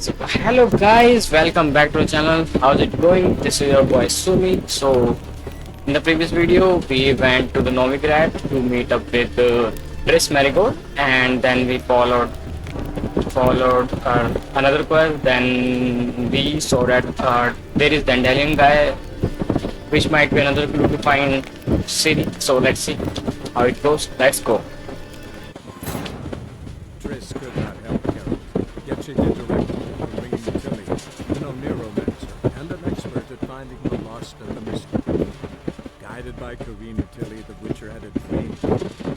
So hello guys, welcome back to the channel. How's it going? This is your boy Sumi. So in the previous video we went to the Novigrad to meet up with Driss Marigold, and then we followed another quest. Then we saw that there is Dandelion guy, which might be another clue to find Ciri. So let's see how it goes. Let's go. Triss could not help Geralt, yet she did direct him to ringing Tilly, an Oneiromancer, and an expert at finding the lost and the missing. Guided by Karina Tilly, the Witcher had a dream.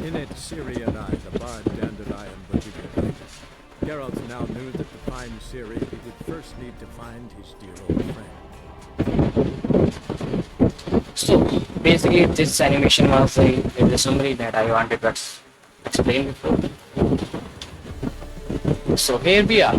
In it, Ciri and I, the bard Dandelion, were to get later. Geralt now knew that to find Ciri, he would first need to find his dear old friend. So basically this animation was a summary that I wanted to explain before. So here we are.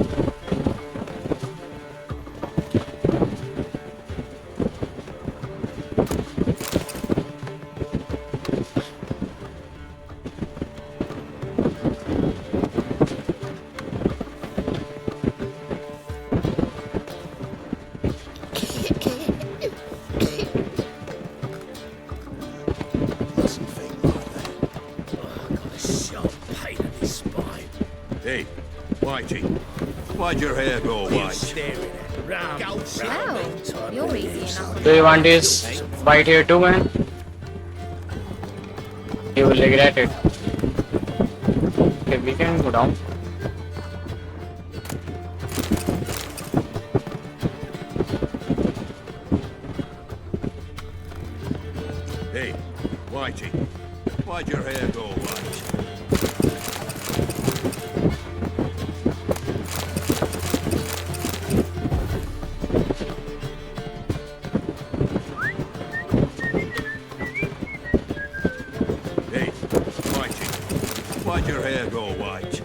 Hey, Whitey, why'd your hair go white? Wow, you're easy enough. Do you want this fight here too, man? You will regret it. Okay, we can go down. Hey, Whitey, why'd your hair go white? Hey, Whitey, why'd your hair go white?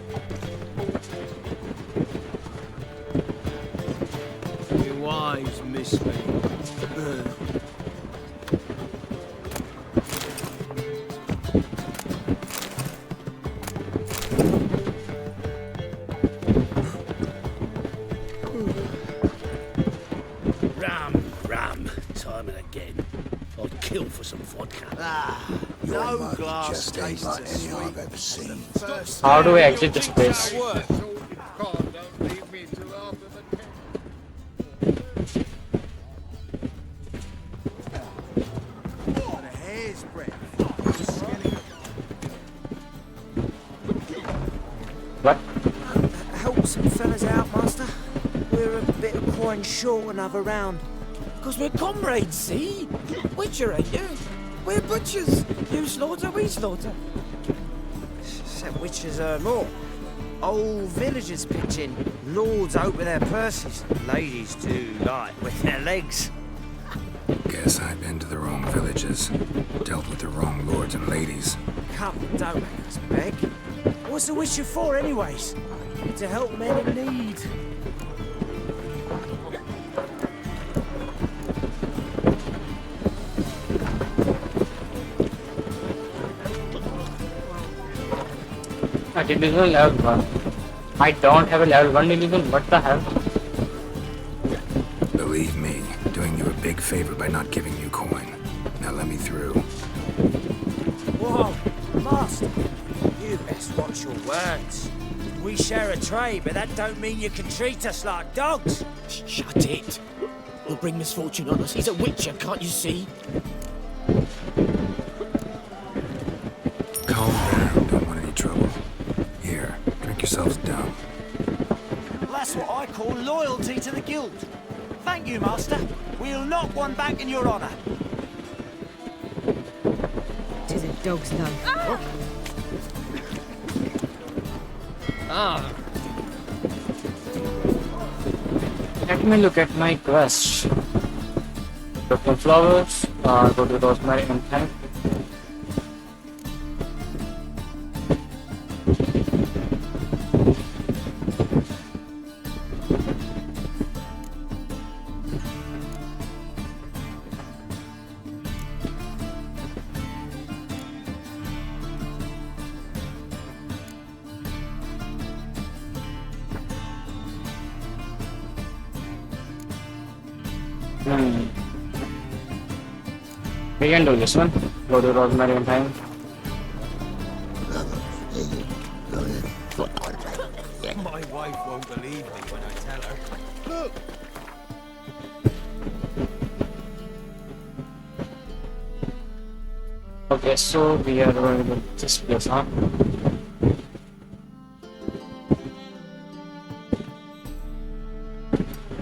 Your eyes miss me. Ram, time and again. I'd kill for some vodka. No glass tastes as sweet. How do I exit this place? What? Help some fellas out, master. We're a bit of coin short another round. Because we're comrades, see? Witcher, ain't you? We're butchers. You slaughter, we slaughter. Except witches are law. Old villagers pitch in. Lords out with their purses. Ladies do light with their legs. Guess I've been to the wrong villages, dealt with the wrong lords and ladies. Come, don't make us beg. What's a witcher for, anyways? To help men in need. I did this on level 1. I don't have a level 1 illusion, what the hell? Believe me, doing you a big favor by not giving you coin. Now let me through. Whoa, master. You best watch your words. We share a trade, but that don't mean you can treat us like dogs. Shut it. He'll bring misfortune on us. He's a witcher, can't you see? Calm down, don't want any trouble. Here, drink yourselves down. That's what I call loyalty to the guild. Thank you, master. We'll knock one back in your honor. Tis a dog's love. Let me look at my quest. Look for flowers, go to rosemary and thyme. We can do this one. Go to Rosemary on time. My wife won't believe me when I tell her. Look! Okay, so we are going to this place, huh?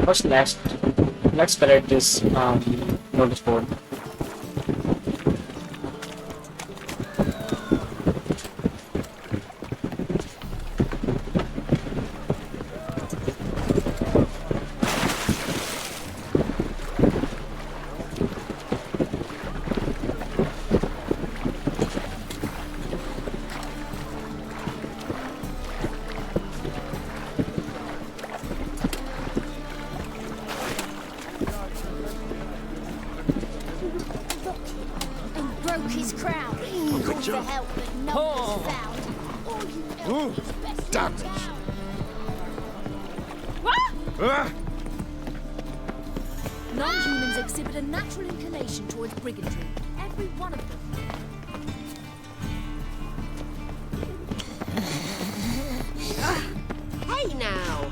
First, let's collect this notice board. And broke his crown. He called for help, but no one was found. All you know is best Damn. down. Non-humans exhibit a natural inclination towards brigandry. Every one of them. Hey now!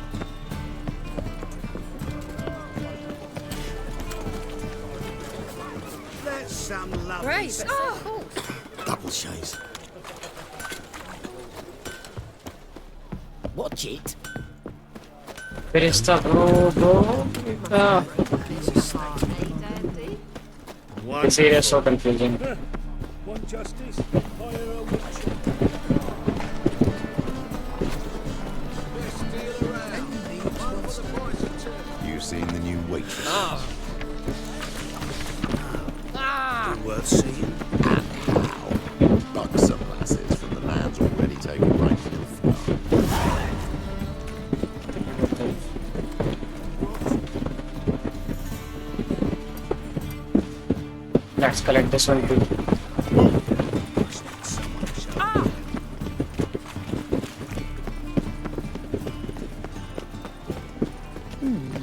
That's some lovely Great, stuff. but so cool. Double shades. Watch it. Where is the bro? This area is so confusing. One justice, hire a witch. You seen the new waitress? Worth seeing. Buxom lasses from the lands already taken right to the front. Let's collect this one too.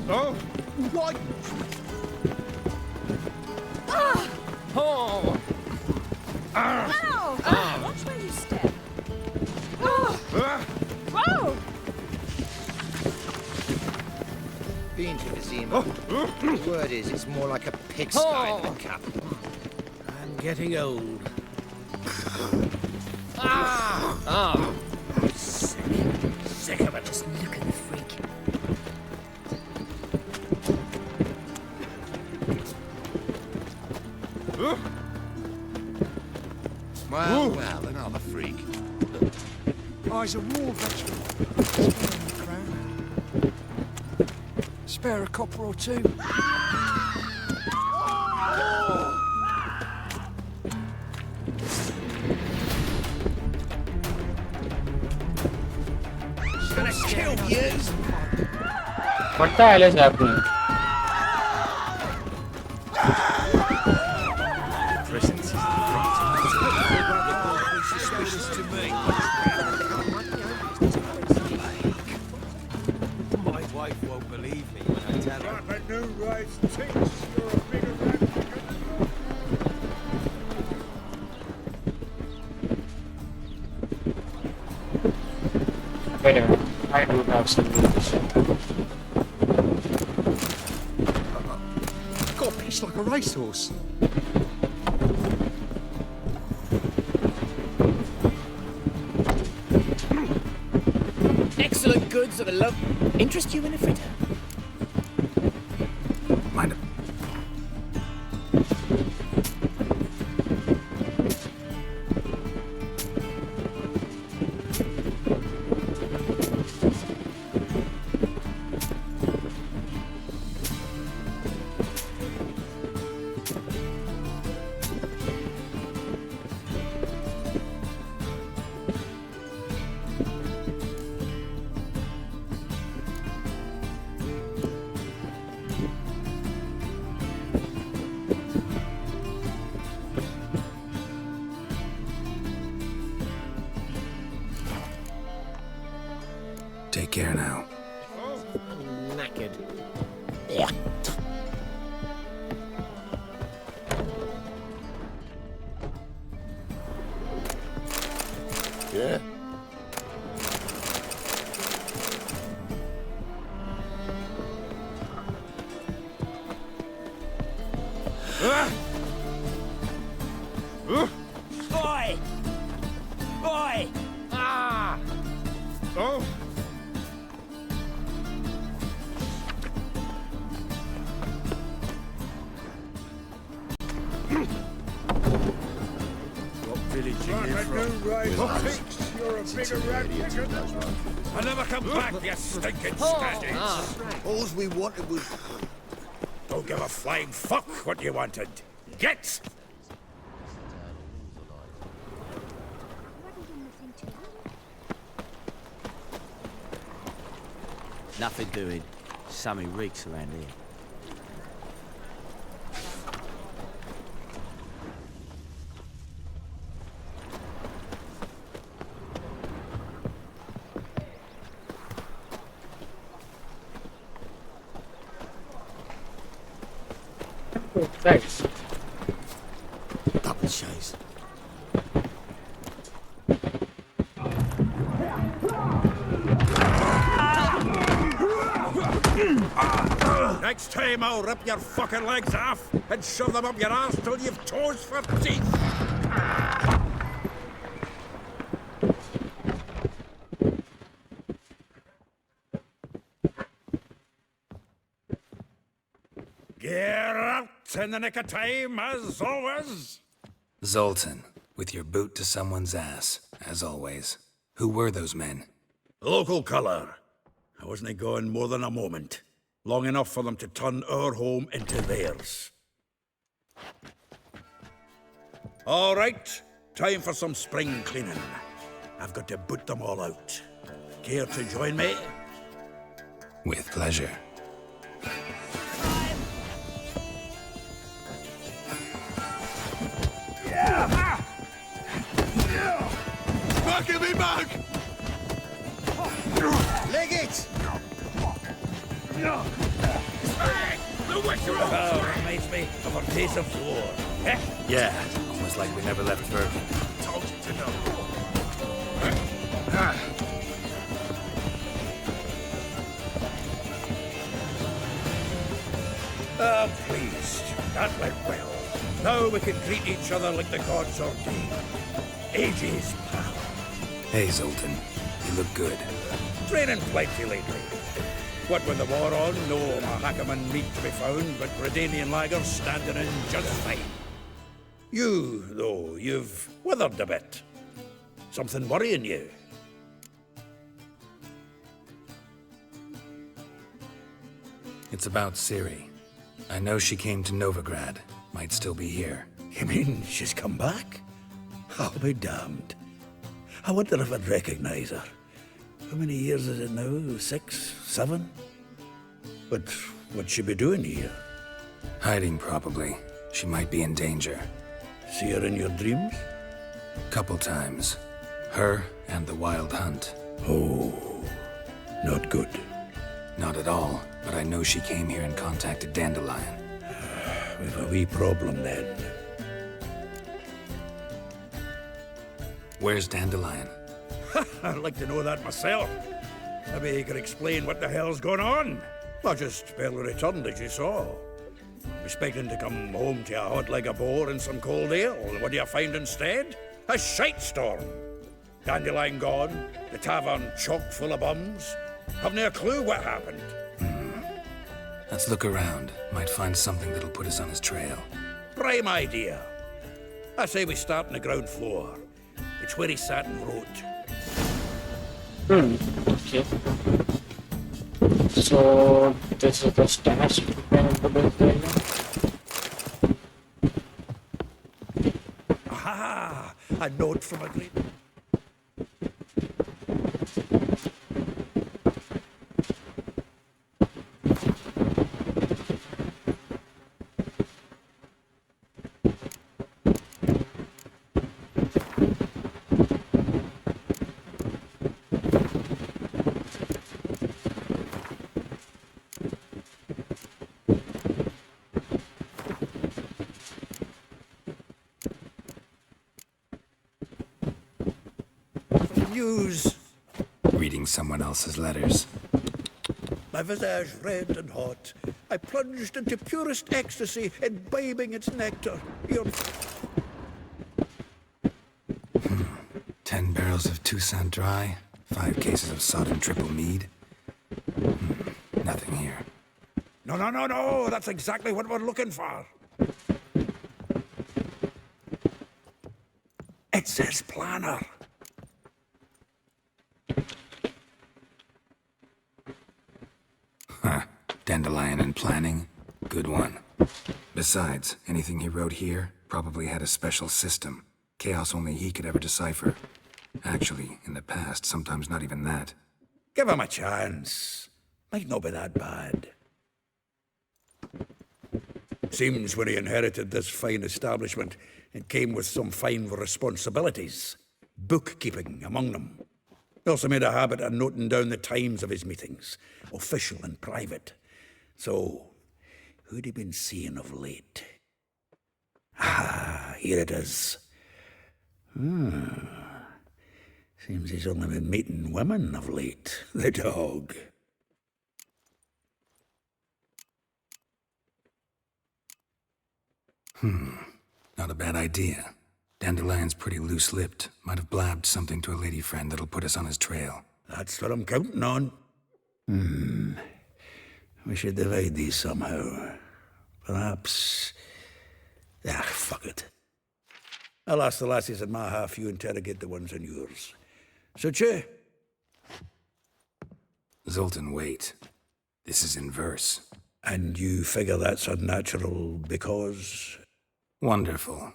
Oh, what? Ow! Watch where you step. Whoa! Been to the museum. The word is, it's more like a pigsty than a cup. I'm getting old. Sick of it. Just look at the freak. Well, another freak. Oh, he's a war veteran. Spare a copper or two. Gonna kill you! What the hell is happening? Suspicious to me. My wife won't believe me when I tell her. But new rights thinks you're a bigger rat. Wait a minute. I do have some news. Got a piece like a racehorse. Excellent goods of a love. Interest you in a fritter? Mind it. Take care now. Knackered. You're a bigger rat picker than... I never come back, you stinking standards. All we wanted was... Don't give a flying fuck what you wanted. Get! Nothing doing. Something reeks around here. Thanks. Double chase. Next time I'll rip your fucking legs off and shove them up your ass till you've toes for teeth. Geralt, in the nick of time, as always. Zoltan, with your boot to someone's ass, as always. Who were those men? Local colour. I wasn't gone more than a moment. Long enough for them to turn our home into theirs. All right, time for some spring cleaning. I've got to boot them all out. Care to join me? With pleasure. Back me back! Leg it! Oh, reminds me of our days of war. Eh? Yeah, almost like we never left Bergen. Told you to know. Ah, pleased. That went well. Now we can treat each other like the gods ordained. Ages, pal. Hey, Zoltan. You look good. Training plenty lately. What with the war on, no Mahakaman meat to be found, but Redanian lagers standing in just fine. You, though, you've withered a bit. Something worrying you? It's about Ciri. I know she came to Novigrad. Might still be here. You mean she's come back? I'll be damned. I wonder if I'd recognize her. How many years is it now? 6, 7? But what'd she be doing here? Hiding, probably. She might be in danger. See her in your dreams? Couple times. Her and the Wild Hunt. Oh, not good. Not at all, but I know she came here and contacted Dandelion. We've a wee problem then. Where's Dandelion? I'd like to know that myself. Maybe he could explain what the hell's going on. I just barely returned, as you saw. Expecting to come home to a hot leg of boar and some cold ale. What do you find instead? A shite storm. Dandelion gone, the tavern chock full of bums. Haven't a clue what happened. Let's look around. Might find something that'll put us on his trail. Prime idea. I say we start on the ground floor. It's where he sat and wrote. Okay. So this is the stash for this thing. Aha! A note from a great... news. Reading someone else's letters. My visage red and hot. I plunged into purest ecstasy, imbibing its nectar. Your... 10 barrels of Toussaint Dry, 5 cases of sodden triple mead. Nothing here. No, that's exactly what we're looking for. It's his planner. Huh. Dandelion and planning? Good one. Besides, anything he wrote here probably had a special system. Chaos only he could ever decipher. Actually, in the past, sometimes not even that. Give him a chance. Might not be that bad. Seems when he inherited this fine establishment, it came with some fine responsibilities. Bookkeeping among them. He also made a habit of noting down the times of his meetings, official and private. So, who'd he been seeing of late? Ah, here it is. Seems he's only been meeting women of late, the dog. Not a bad idea. Dandelion's pretty loose-lipped. Might have blabbed something to a lady friend that'll put us on his trail. That's what I'm counting on. We should divide these somehow. Perhaps... Ah, fuck it. I'll ask the lassies in my half, you interrogate the ones in yours. Suche? Zoltan, wait. This is in verse. And you figure that's unnatural because... Wonderful.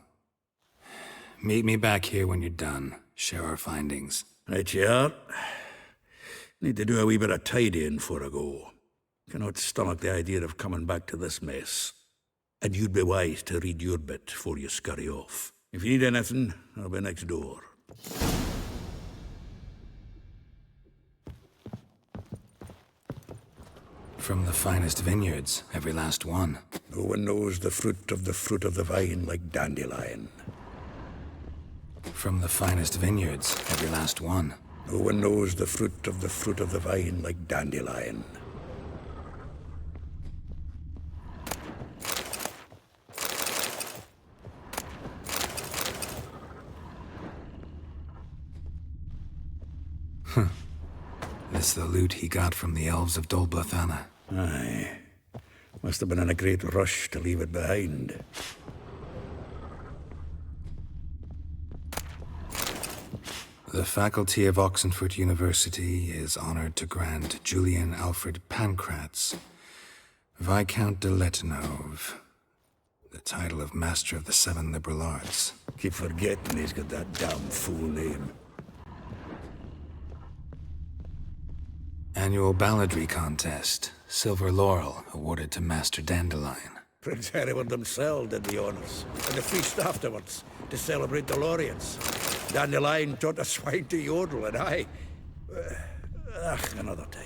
Meet me back here when you're done. Share our findings. Right you are. Need to do a wee bit of tidying before I go. Cannot stomach the idea of coming back to this mess. And you'd be wise to read your bit before you scurry off. If you need anything, I'll be next door. From the finest vineyards, every last one. No one knows the fruit of the vine like Dandelion. From the finest vineyards, every last one. No one knows the fruit of the vine like Dandelion. This the loot he got from the elves of Dol Blathanna. Aye. Must have been in a great rush to leave it behind. The faculty of Oxenfurt University is honored to grant Julian Alfred Pancratz, Viscount de Letenove, the title of Master of the Seven Liberal Arts. Keep forgetting he's got that damn fool name. Annual balladry contest. Silver laurel awarded to Master Dandelion. Prince Hereward himself did the honours, and the feast afterwards, to celebrate the laureates. Dandelion taught a swine to yodel, and another time.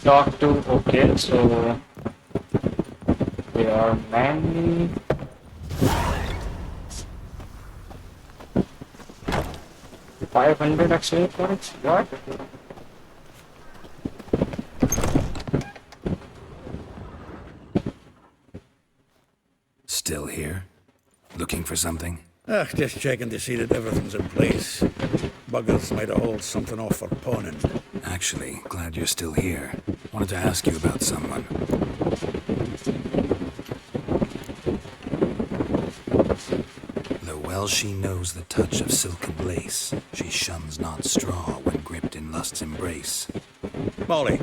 Talk to, okay, so There are many. 500 exchange points? What? Still here? Looking for something? Just checking to see that everything's in place. Buggers might have hauled something off for pawning. Actually, glad you're still here. Wanted to ask you about someone. Though well she knows the touch of silken lace, she shuns not straw when gripped in lust's embrace. Molly,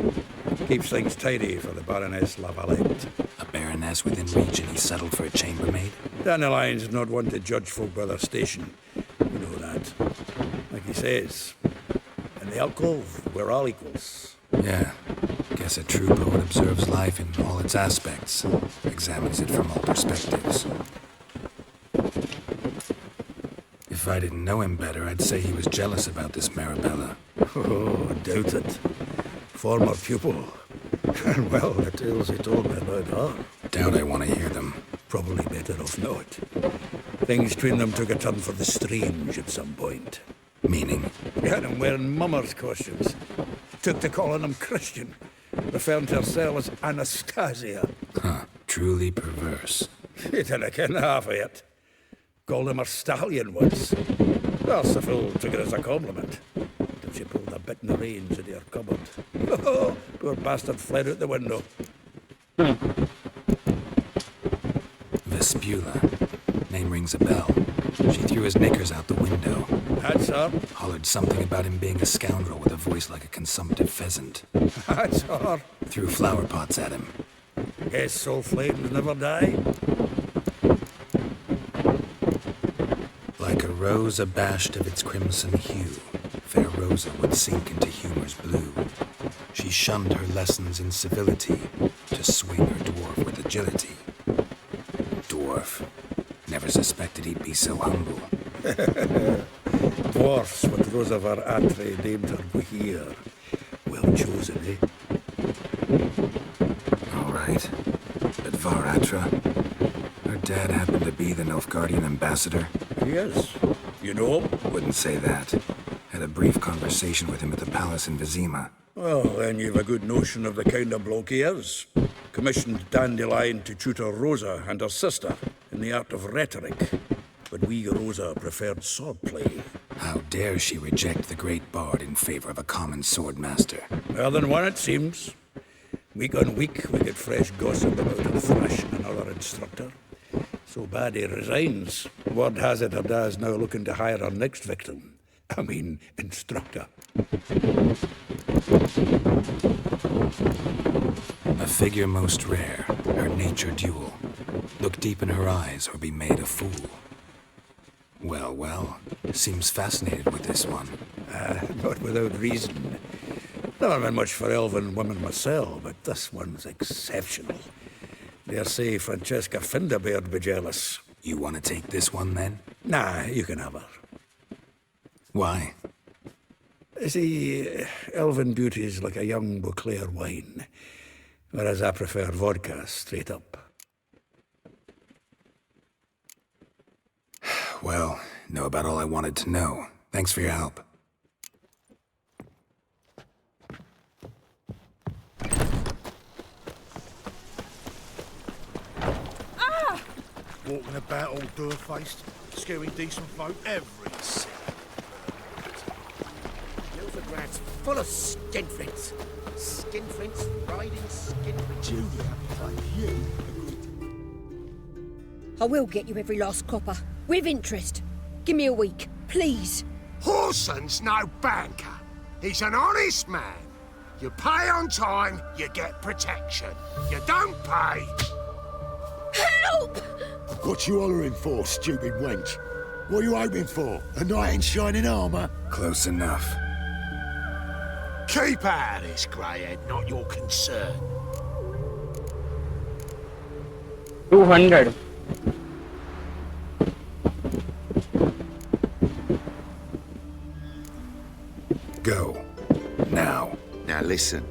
keeps things tidy for the Baroness Lavalette. A baroness within reach and he settled for a chambermaid? Dandelion's not one to judge folk by their station. You know that. Like he says, in the alcove, we're all equals. Yeah. Guess a true poet observes life in all its aspects, examines it from all perspectives. If I didn't know him better, I'd say he was jealous about this Marabella. Oh, doubt it. Former pupil. And well, the tales he told me about her. Doubt I want to hear them. Probably better off not. Things between them took a turn for the strange at some point. Meaning? We had him wearing mummers' costumes. Took to calling him Christian. Referring to herself as Anastasia. Huh. Truly perverse. You didn't ken half of it. Called him her stallion once. The fool took it as a compliment. Till she pulled a bit in the reins into her cupboard. Oh, poor bastard fled out the window. Vespula. Name rings a bell. She threw his knickers out the window. That's her. Hollered something about him being a scoundrel with a voice like a consumptive pheasant. That's her. Threw flower pots at him. Guess soul flames never die. Like a rose abashed of its crimson hue, fair Rosa would sink into humor's blue. She shunned her lessons in civility to swing her dwarf with agility. Dwarf. Never suspected he'd be so humble. Dwarfs with Rosa var Atre named her Buhir. Well chosen, eh? All right. But Varatra, her dad happened to be the Nilfgaardian ambassador. He is. You know him? Wouldn't say that. Had a brief conversation with him at the palace in Vizima. Well, then you've a good notion of the kind of bloke he is. Commissioned Dandelion to tutor Rosa and her sister in the art of rhetoric. But we Rosa preferred swordplay. How dare she reject the great bard in favor of a common swordmaster? Well, then one it seems. Week on week, we get fresh gossip about her thrashing another instructor. So bad he resigns. Word has it her dad's now looking to hire her next victim. I mean, instructor. A figure most rare, her nature dual. Look deep in her eyes or be made a fool. Well, well, seems fascinated with this one. Not without reason. Never been much for elven women myself, but this one's exceptional. Dare say Francesca Finderbeard be jealous. You want to take this one, then? Nah, you can have her. Why? See, elven beauty is like a young Beauclair wine, whereas I prefer vodka straight up. Well, know about all I wanted to know. Thanks for your help. Walking about all door-faced, scaring decent folk every second. Novigrad's full of skinflints. Skinflints riding skinflints. Julia, like you. I will get you every last copper. With interest. Give me a week, please. Horson's no banker. He's an honest man. You pay on time, you get protection. You don't pay. Help! What you hollering for, stupid wench? What are you hoping for? A knight in shining armour? Close enough. Keep out of this, greyhead, not your concern. 200. Go. Now. Now listen.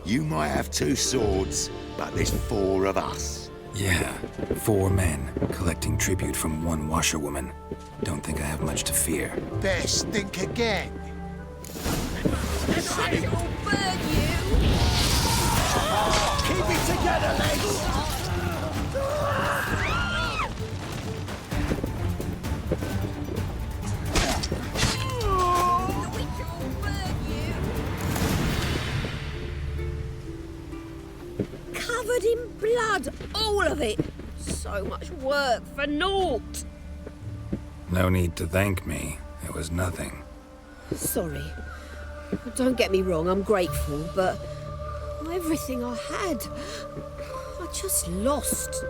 You might have two swords, but there's four of us. Yeah, 4 men collecting tribute from 1 washerwoman. Don't think I have much to fear. Best think again. I'll burn you! Keep it together, lads! Covered in blood, all of it. So much work for naught. No need to thank me. It was nothing. Sorry. Don't get me wrong, I'm grateful, but everything I had, I just lost.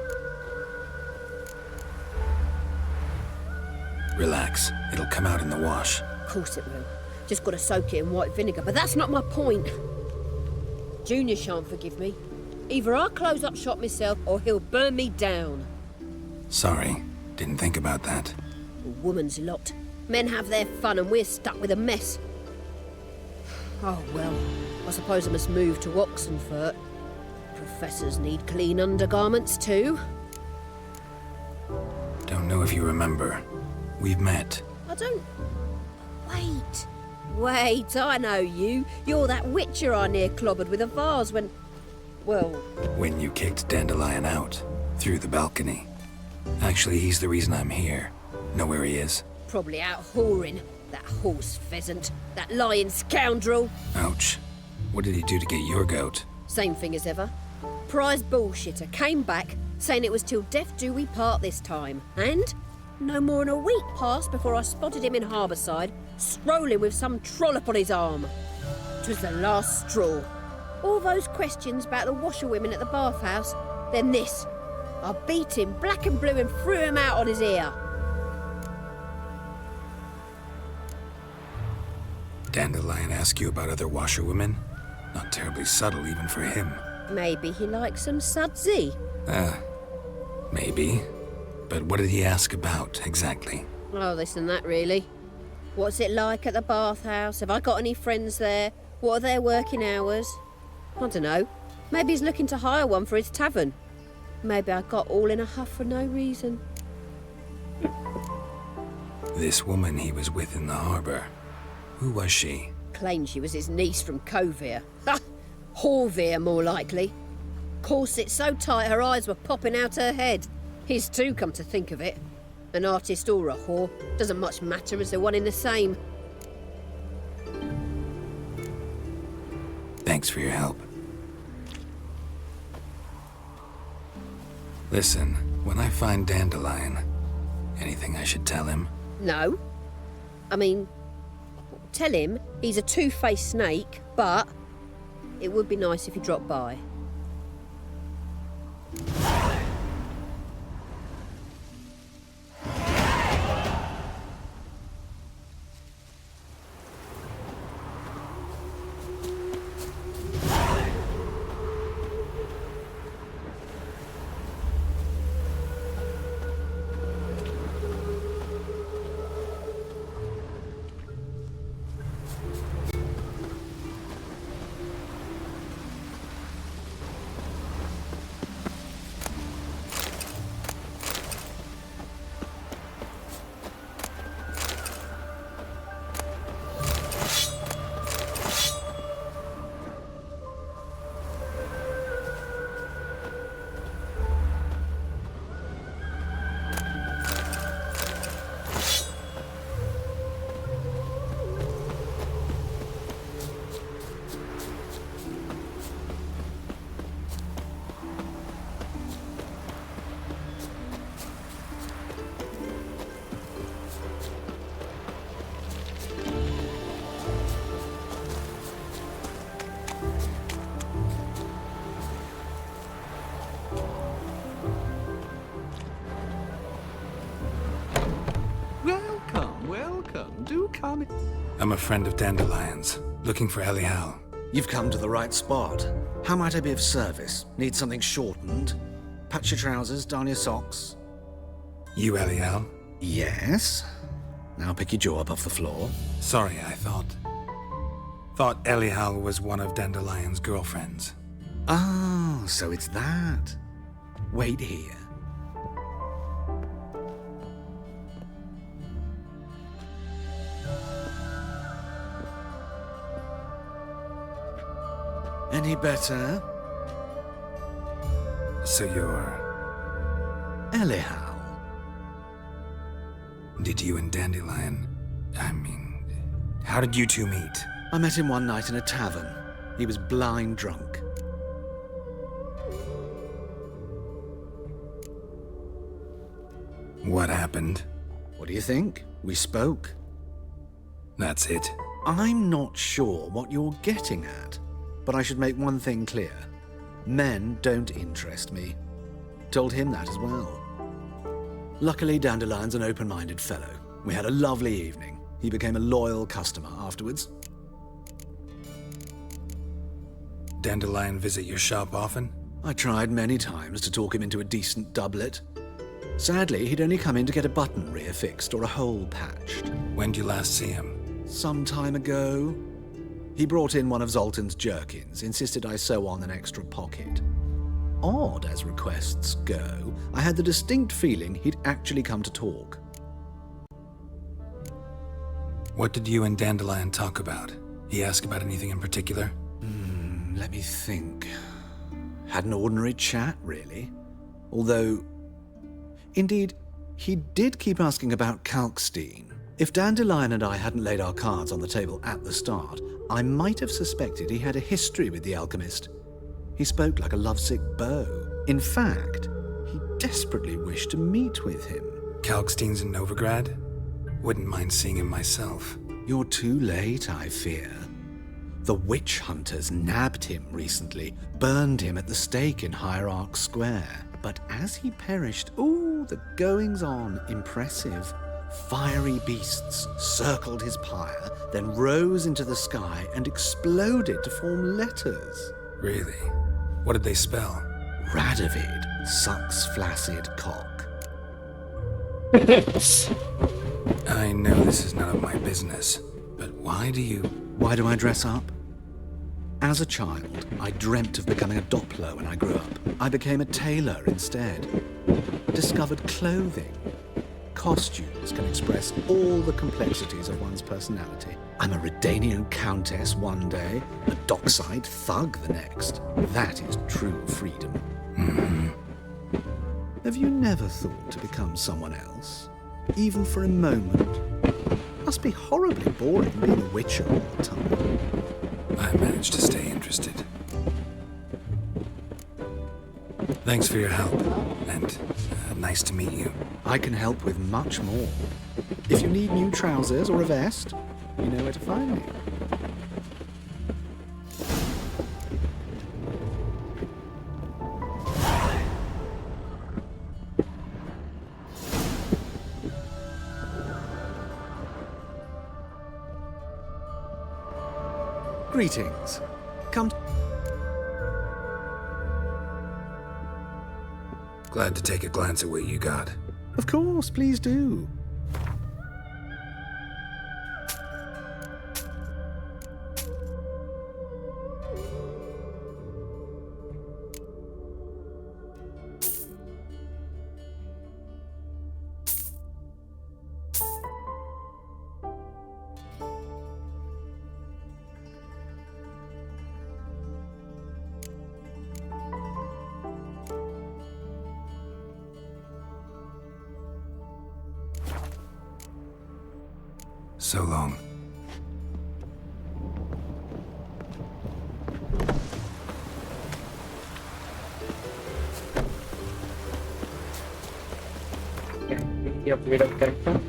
Relax. It'll come out in the wash. Of course it will. Just got to soak it in white vinegar, but that's not my point. Junior shan't forgive me. Either I'll close up shop myself or he'll burn me down. Sorry. Didn't think about that. A woman's lot. Men have their fun and we're stuck with a mess. Oh well, I suppose I must move to Oxenfurt. Professors need clean undergarments too. Don't know if you remember. We've met. I don't... Wait, I know you. You're that witcher I near clobbered with a vase when... Well... When you kicked Dandelion out. Through the balcony. Actually, he's the reason I'm here. Know where he is? Probably out whoring. That horse pheasant. That lying scoundrel. Ouch. What did he do to get your goat? Same thing as ever. Prize bullshitter came back, saying it was till death do we part this time. And no more than a week passed before I spotted him in Harbourside, strolling with some trollop on his arm. 'Twas the last straw. All those questions about the washerwomen at the bathhouse, then this. I beat him black and blue and threw him out on his ear. Dandelion ask you about other washerwomen? Not terribly subtle even for him. Maybe he likes some sudsy. Maybe. But what did he ask about, exactly? Oh, this and that, really. What's it like at the bathhouse? Have I got any friends there? What are their working hours? I don't know. Maybe he's looking to hire one for his tavern. Maybe I got all in a huff for no reason. This woman he was with in the harbour. Who was she? Claimed she was his niece from Kovir. Ha! Horvir, more likely. Corset so tight her eyes were popping out her head. His too, come to think of it. An artist or a whore. Doesn't much matter as they're one in the same. Thanks for your help. Listen, when I find Dandelion, anything I should tell him? No. I mean, tell him he's a two-faced snake, but it would be nice if he dropped by. Welcome. Do come in. I'm a friend of Dandelion's, looking for Elial. You've come to the right spot. How might I be of service? Need something shortened? Patch your trousers, darn your socks. You Elial? Yes. Now pick your jaw up off the floor. Sorry, I thought Elial was one of Dandelion's girlfriends. Oh, so it's that. Wait here. Any better? So you're... Elihow. Did you and Dandelion... how did you two meet? I met him one night in a tavern. He was blind drunk. What happened? What do you think? We spoke. That's it? I'm not sure what you're getting at, but I should make one thing clear. Men don't interest me. Told him that as well. Luckily, Dandelion's an open-minded fellow. We had a lovely evening. He became a loyal customer afterwards. Dandelion visit your shop often? I tried many times to talk him into a decent doublet. Sadly, he'd only come in to get a button rear fixed or a hole patched. When did you last see him? Some time ago. He brought in one of Zoltan's jerkins, insisted I sew on an extra pocket. Odd as requests go, I had the distinct feeling he'd actually come to talk. What did you and Dandelion talk about? He ask about anything in particular? Let me think. Had an ordinary chat, really. Although, indeed, he did keep asking about Kalkstein. If Dandelion and I hadn't laid our cards on the table at the start, I might have suspected he had a history with the alchemist. He spoke like a lovesick beau. In fact, he desperately wished to meet with him. Kalkstein's in Novigrad? Wouldn't mind seeing him myself. You're too late, I fear. The witch hunters nabbed him recently, burned him at the stake in Hierarch Square. But as he perished, the goings-on, impressive. Fiery beasts circled his pyre, then rose into the sky and exploded to form letters. Really? What did they spell? Radovid sucks flaccid cock. I know this is none of my business, but why do I dress up? As a child, I dreamt of becoming a Doppler when I grew up. I became a tailor instead. Discovered clothing. Costumes can express all the complexities of one's personality. I'm a Redanian countess one day, a dockside thug the next. That is true freedom. Have you never thought to become someone else? Even for a moment? Must be horribly boring being a witcher all the time. I managed to stay interested. Thanks for your help, and nice to meet you. I can help with much more. If you need new trousers or a vest, you know where to find me. Greetings. Come. Glad to take a glance at what you got. Of course, please do. So long. Can we upgrade our character?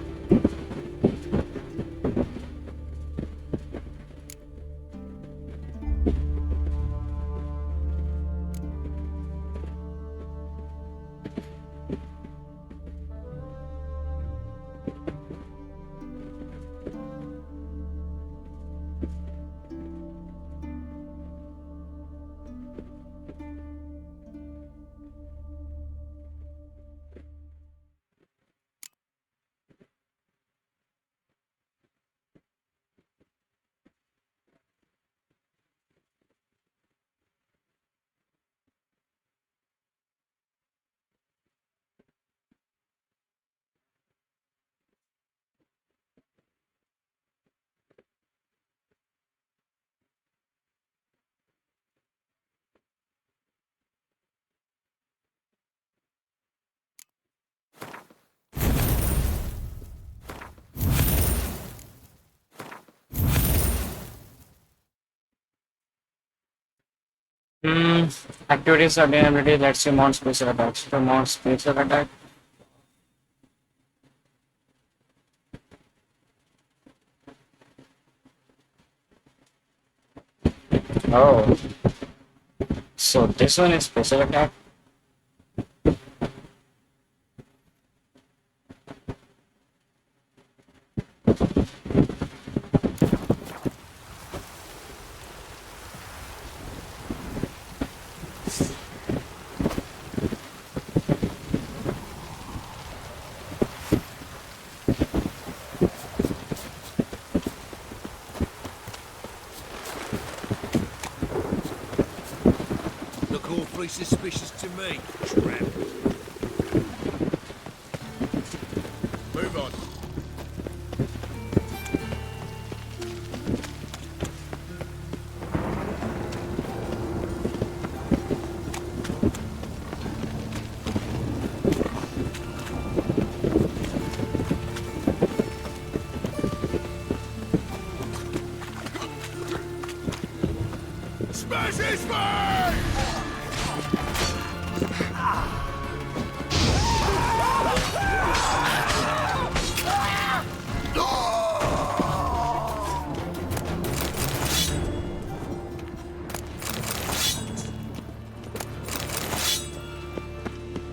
Activities are ability lets you mount special attacks. To mount special attack. Oh, so this one is special attack. Look awfully suspicious to me, tramp. Move on. Smash his face!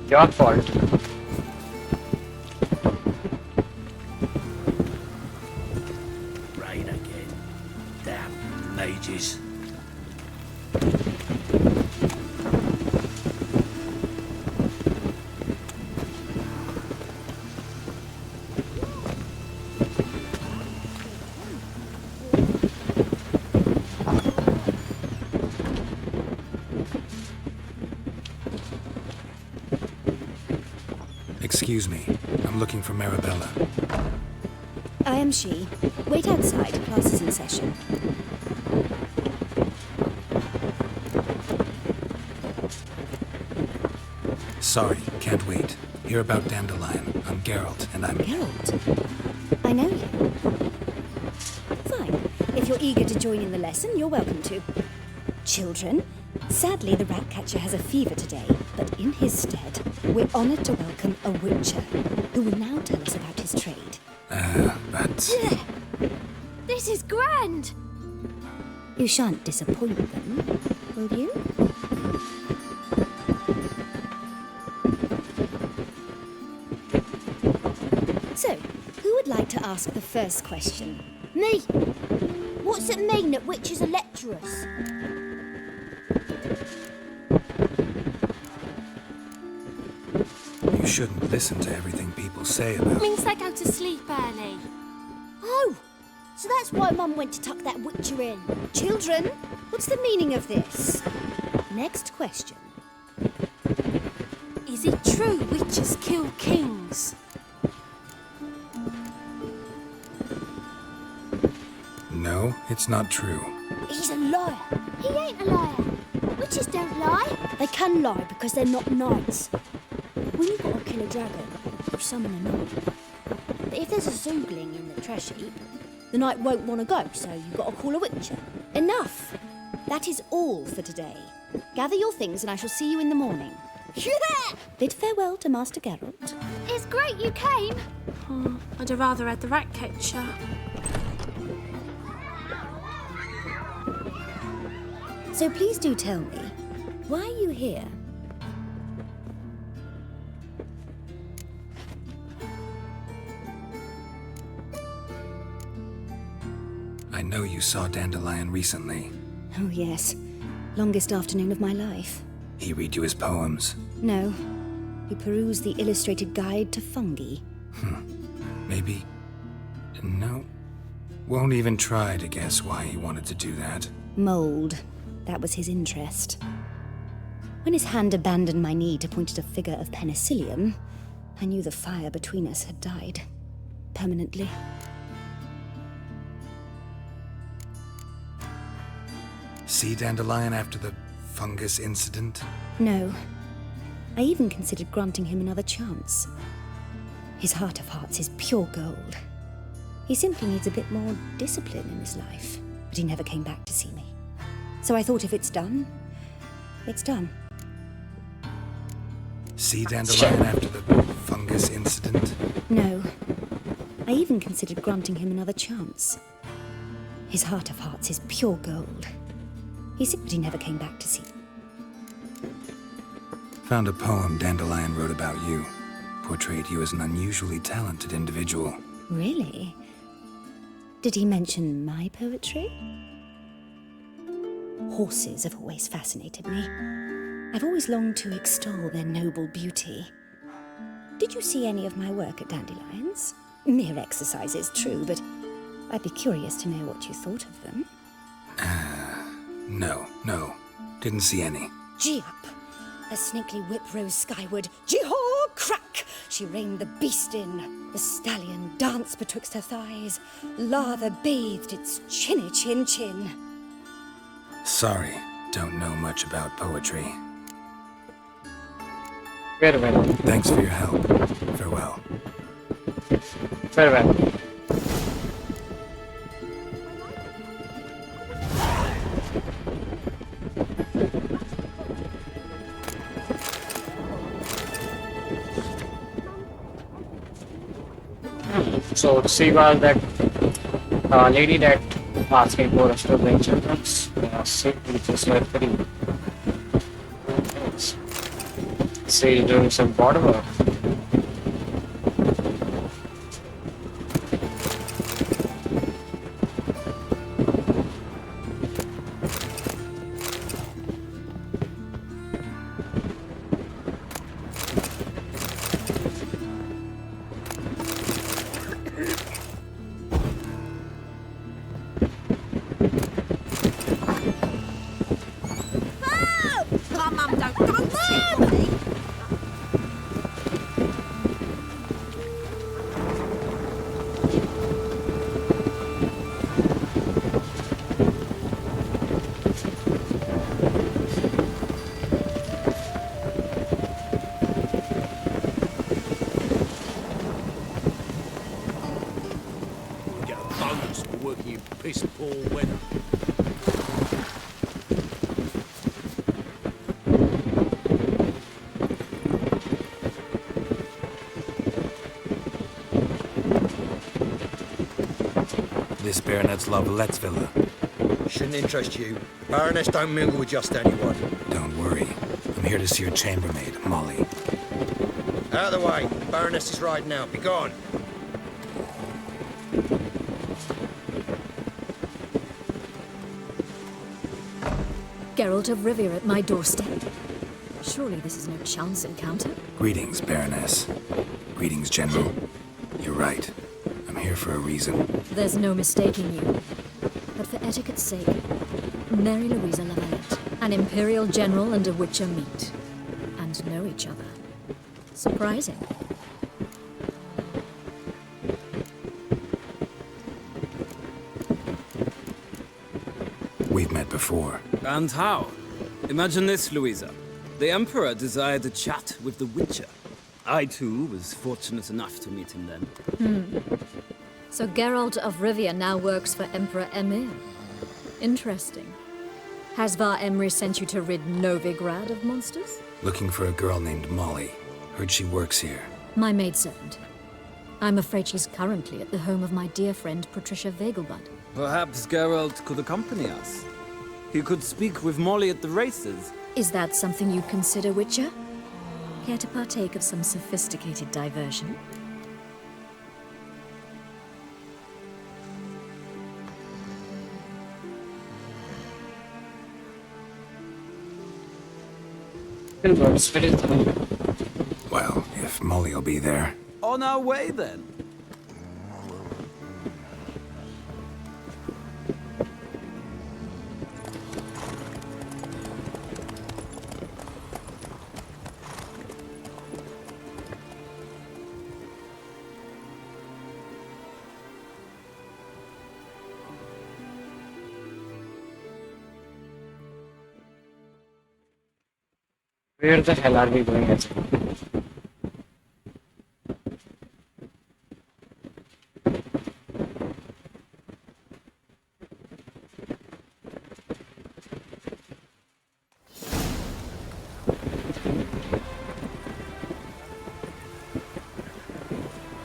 Your fault. Rain again. Damn mages. Excuse me. I'm looking for Marabella. I am she. Wait outside. Class is in session. Sorry, can't wait. Hear about Dandelion. I'm Geralt, and I'm... Geralt? I know you. Fine. If you're eager to join in the lesson, you're welcome to. Children, sadly the Ratcatcher has a fever today, but in his stead, we're honoured to welcome a Witcher, who will now tell us about his trade. But... This is grand! You shan't disappoint them, will you? So, who would like to ask the first question? Me! What's it mean that witches are lecturers? You shouldn't listen to everything people say about... Means they go to sleep early. Oh! So that's why Mum went to tuck that witcher in. Children, what's the meaning of this? Next question. Is it true witches kill kings? No, it's not true. He's a liar. He ain't a liar. Witches don't lie. They can lie because they're not knights. When you've got to kill a dragon, you summon a knight. But if there's a zoogling in the trash heap, the knight won't want to go, so you've got to call a witcher. Enough! That is all for today. Gather your things and I shall see you in the morning. Bid farewell to Master Geralt. It's great you came. Oh, I'd have rather had the Ratcatcher. So please do tell me, why are you here? I know you saw Dandelion recently. Oh yes, longest afternoon of my life. He read you his poems. No, he perused the illustrated guide to fungi. Maybe... No. Won't even try to guess why he wanted to do that. Mold. That was his interest. When his hand abandoned my knee to point at a figure of penicillium, I knew the fire between us had died. Permanently. See Dandelion after the fungus incident? No. I even considered granting him another chance. His heart of hearts is pure gold. He simply needs a bit more discipline in his life. But he never came back to see me. So I thought if it's done, It's done. See Dandelion after the fungus incident? No. I even considered granting him another chance. His heart of hearts is pure gold. He simply never came back to see. Found a poem Dandelion wrote about you. Portrayed you as an unusually talented individual. Really? Did he mention my poetry? Horses have always fascinated me. I've always longed to extol their noble beauty. Did you see any of my work at Dandelion's? Mere exercises, true, but I'd be curious to know what you thought of them. No. Didn't see any. Gee up! A snakely whip rose skyward. Gee-haw! Crack! She reined the beast in. The stallion danced betwixt her thighs. Lather bathed its chinny chin. Sorry, don't know much about poetry. Farewell. Thanks for your help. Farewell. Farewell. So she was that lady that asking for us to bring children, sick, which is like pretty. She's doing some border work. My mum don't go near me. You get a bonus for working in piss poor weather. This Baronet's Lavallette's villa. Shouldn't interest you. Baroness don't mingle with just anyone. Don't worry. I'm here to see your chambermaid, Molly. Out of the way. Baroness is riding out. Be gone. Geralt of Rivia at my doorstep. Surely this is no chance encounter. Greetings, Baroness. Greetings, General. You're right. I'm here for a reason. There's no mistaking you. But for etiquette's sake, Mary Louisa Lavalette, an Imperial General and a Witcher meet. And know each other. Surprising. We've met before. And how? Imagine this, Louisa. The Emperor desired a chat with the Witcher. I, too, was fortunate enough to meet him then. So Geralt of Rivia now works for Emperor Emir. Interesting. Has Var Emry sent you to rid Novigrad of monsters? Looking for a girl named Molly. Heard she works here. My maidservant. I'm afraid she's currently at the home of my dear friend Patricia Vegelbud. Perhaps Geralt could accompany us. He could speak with Molly at the races. Is that something you'd consider, Witcher? Care to partake of some sophisticated diversion? Well, if Molly'll be there. On our way, then. Where the hell are we going at?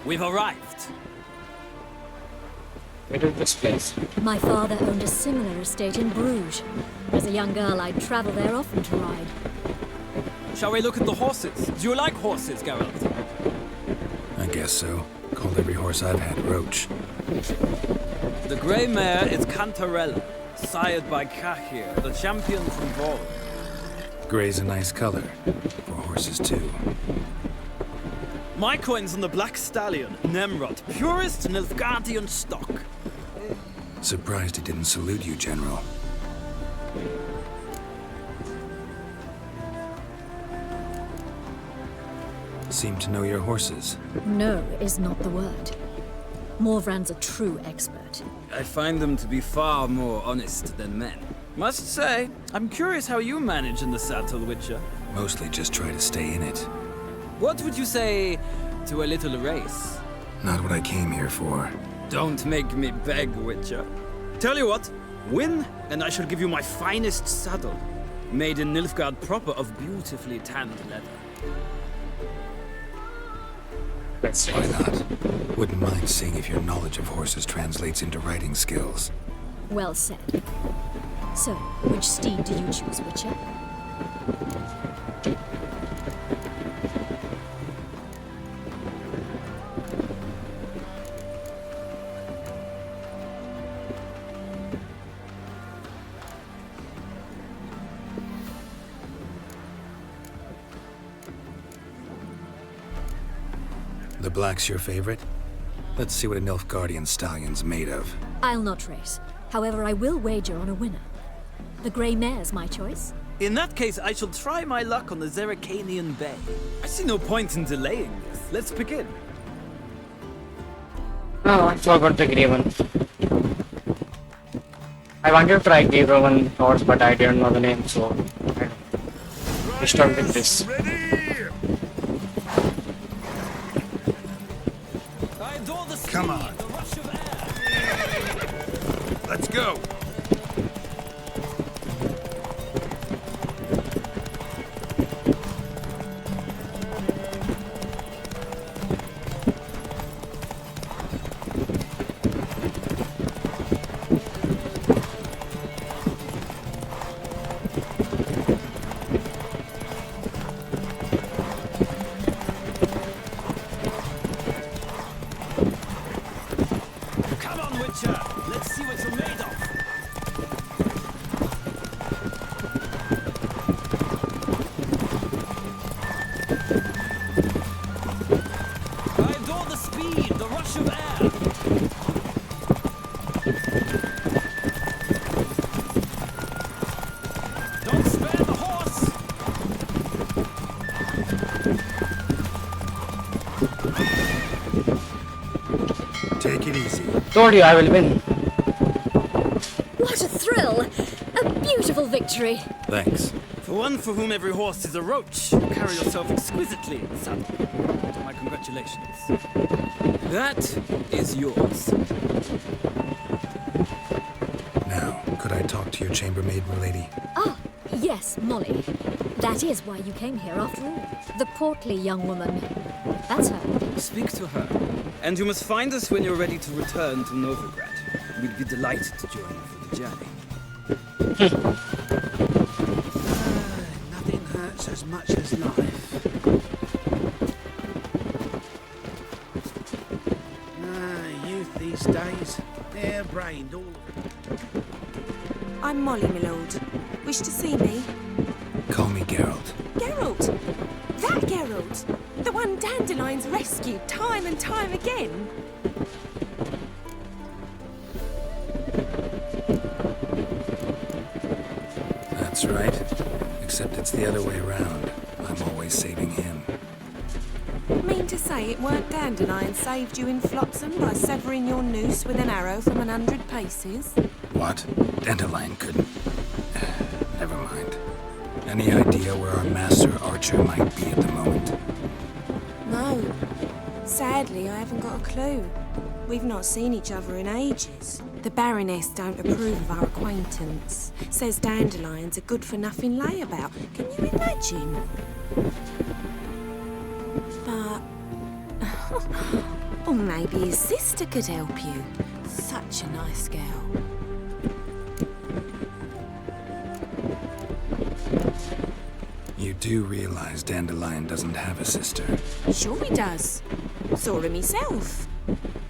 We've arrived. Where is this place? My father owned a similar estate in Bruges. As a young girl, I'd travel there often to ride. Shall we look at the horses? Do you like horses, Geralt? I guess so. Called every horse I've had Roach. The grey mare is Cantarella, sired by Cahir, the champion from Gaul. Gray's a nice color. For horses, too. My coin's on the black stallion, Nemrod, purest Nilfgaardian stock. Surprised he didn't salute you, General. Seem to know your horses. No is not the word. Morvran's a true expert. I find them to be far more honest than men. Must say, I'm curious how you manage in the saddle, Witcher. Mostly just try to stay in it. What would you say to a little race? Not what I came here for. Don't make me beg, Witcher. Tell you what, win, and I shall give you my finest saddle. Made in Nilfgaard proper of beautifully tanned leather. Why not? Wouldn't mind seeing if your knowledge of horses translates into riding skills. Well said. So, which steed do you choose, Witcher? The black's your favorite? Let's see what a Nilfgaardian stallion's made of. I'll not race. However, I will wager on a winner. The grey mare's my choice. In that case, I shall try my luck on the Zerrikanian Bay. I see no point in delaying this. Let's begin. Oh, I forgot the grey one. I wanted to try grey one horse, but I didn't know the name, so I start with this. Come on. Let's go. Let's see what you're made of. I adore the speed, the rush of air. Don't spare the horse. Take it easy. Told you I will win. What a thrill! A beautiful victory. Thanks. For one for whom every horse is a roach, you carry yourself exquisitely, son. My congratulations. That is yours. Now, could I talk to your chambermaid, milady? Ah, yes, Molly. That is why you came here after all. The portly young woman. That's her. Speak to her. And you must find us when you're ready to return to Novigrad. We'd be delighted to join you for the journey. Nothing hurts as much as life. Youth these days, hair-brained, all of it. I'm Molly, my lord. Wish to see me? Call me Geralt. Geralt! That Geralt! The one Dandelion's rescued time and time again! That's right. Except it's the other way around. I'm always saving him. Mean to say it weren't Dandelion saved you in Flotsam by severing your noose with an arrow from 100 paces? What? Dandelion couldn't. Never mind. Any idea where our master archer might be at the moment? No. Sadly, I haven't got a clue. We've not seen each other in ages. The Baroness don't approve of our acquaintance. Says Dandelion's a good-for-nothing layabout. Can you imagine? Or maybe his sister could help you. Such a nice girl. You do realize Dandelion doesn't have a sister? Sure he does. Saw him himself.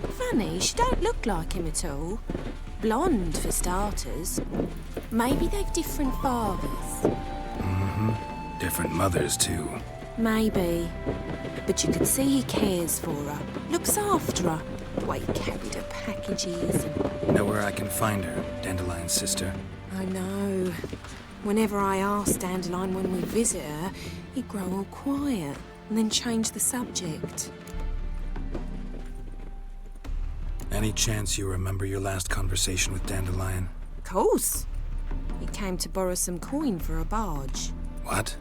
Funny, she don't look like him at all. Blonde, for starters. Maybe they've different fathers. Mm-hmm. Different mothers, too. Maybe. But you could see he cares for her. Looks after her. The way he carried her packages and... Know where I can find her, Dandelion's sister? I know. Whenever I ask Dandelion when we visit her, he'd grow all quiet and then change the subject. Any chance you remember your last conversation with Dandelion? Of course. He came to borrow some coin for a barge. What?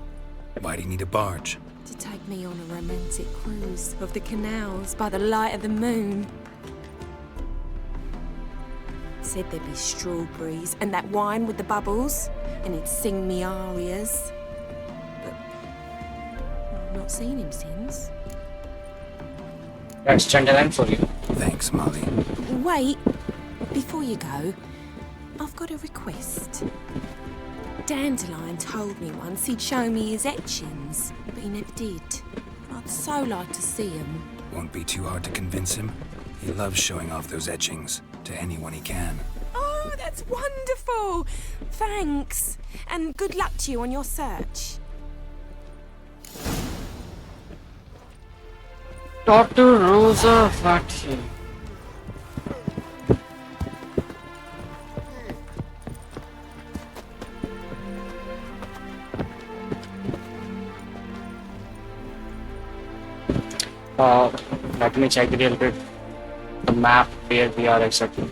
Why do you need a barge? To take me on a romantic cruise of the canals by the light of the moon. Said there'd be strawberries and that wine with the bubbles, and he'd sing me arias. But I've not seen him since. That's Dandelion for you. Thanks, Molly. Wait, before you go, I've got a request. Dandelion told me once he'd show me his etchings, but he never did. I'd so like to see them. Won't be too hard to convince him. He loves showing off those etchings to anyone he can. Oh, that's wonderful! Thanks, and good luck to you on your search. Dr. Rosa Fati. Let me check a little bit the map where we are exactly.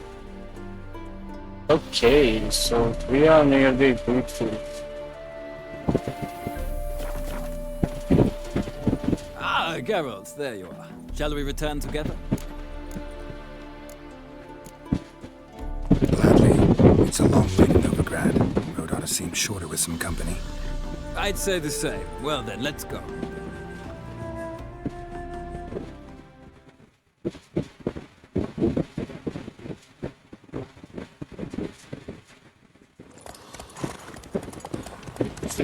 Okay, so we are near the wheat field. Ah, Geralt, there you are. Shall we return together? Gladly. It's a long way to Novigrad. Road ought to seem shorter with some company. I'd say the same. Well then, let's go.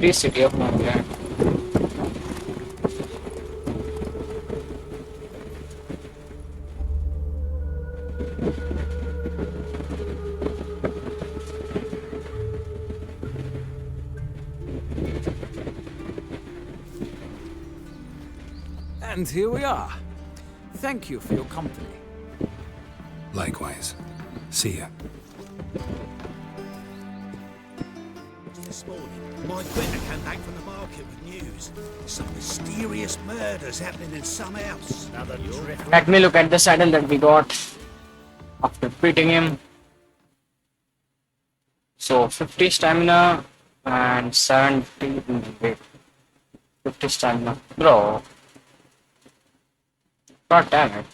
Free city of Novigrad. And here we are. Thank you for your company. Likewise. See ya. This morning, my glitter came back from the market with news. Some mysterious murders happening in some house. Another drift. Let me look at the saddle that we got after beating him. So 50 stamina and 70 weight. 50 stamina. Bro. God damn it.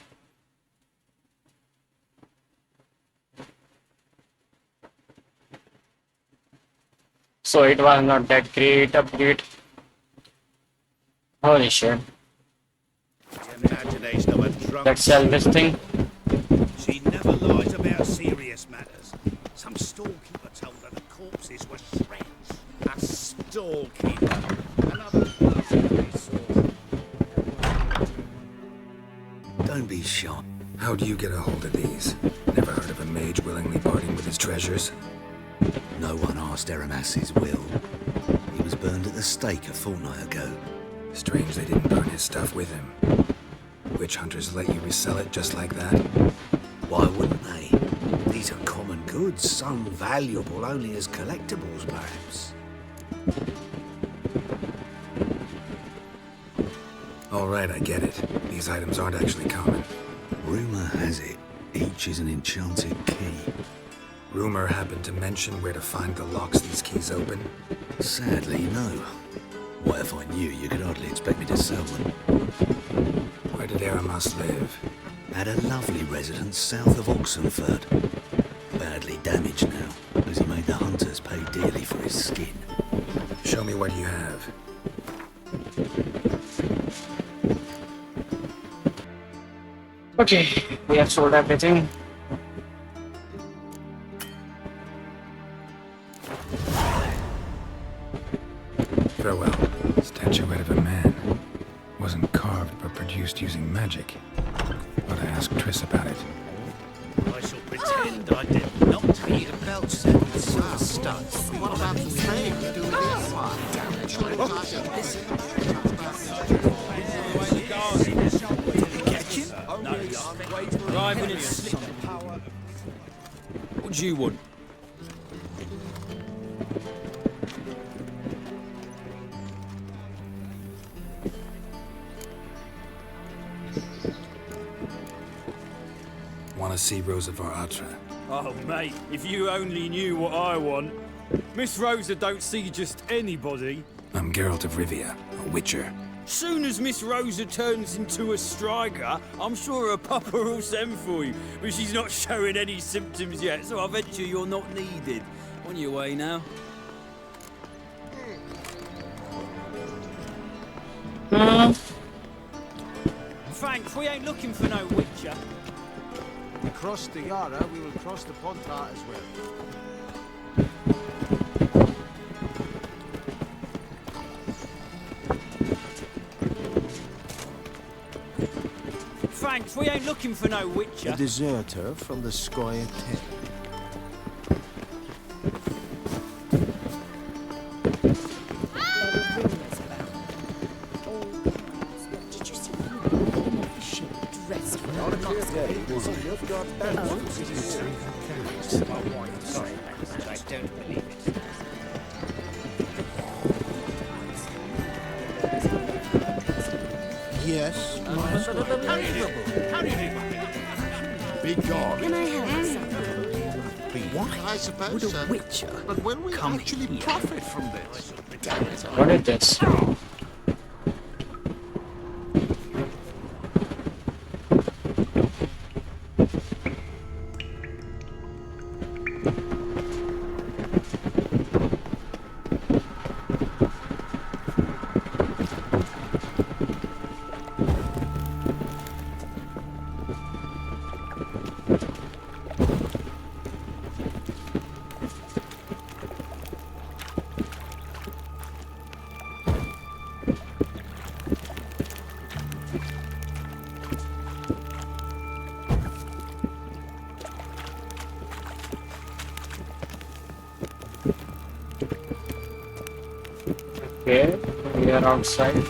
So it was not that great upgrade. Holy shit. Imagination of a drunk. Let's sell this thing. She never lies about serious matters. Some storekeeper told her the corpses were shreds. A storekeeper. Another resource. Don't be shy. How'd you get a hold of these? Never heard of a mage willingly parting with his treasures? No one asked Aramas's will. He was burned at the stake a fortnight ago. Strange they didn't burn his stuff with him. Witch hunters let you resell it just like that? Why wouldn't they? These are common goods, some valuable only as collectibles, perhaps. All right, I get it. These items aren't actually common. Rumor has it, each is an enchanted key. Rumor happened to mention where to find the locks these keys open? Sadly, no. What if I knew? You could hardly expect me to sell them. Where did Aramas live? At a lovely residence south of Oxenford. Badly damaged now, as he made the hunters pay dearly for his skin. Show me what you have. Okay, we have sold everything. Farewell. Statuette of a man. Wasn't carved but produced using magic. But I asked Triss about it. I shall pretend I did not hear the belt set with silver studs. What about the thing you do with the other one? Catch him? No, driving in slip. What do you want? Want to see Rosa var Atra? Oh, mate, if you only knew what I want. Miss Rosa don't see just anybody. I'm Geralt of Rivia, a witcher. Soon as Miss Rosa turns into a striker, I'm sure her papa will send for you. But she's not showing any symptoms yet, so I venture you're not needed. On your way now. Thanks, we ain't looking for no witcher. Across the Yara, we will cross the Pontar as well. Thanks, we ain't looking for no witcher. A deserter from the Squire Tent. Did you see him getting off the ship dressed for the last I don't believe it. Yes, Be gone. Can I help something? Why? I suppose Would a so. witcher But will we come actually here? profit from this? Damn it. What is this? Okay, we are outside.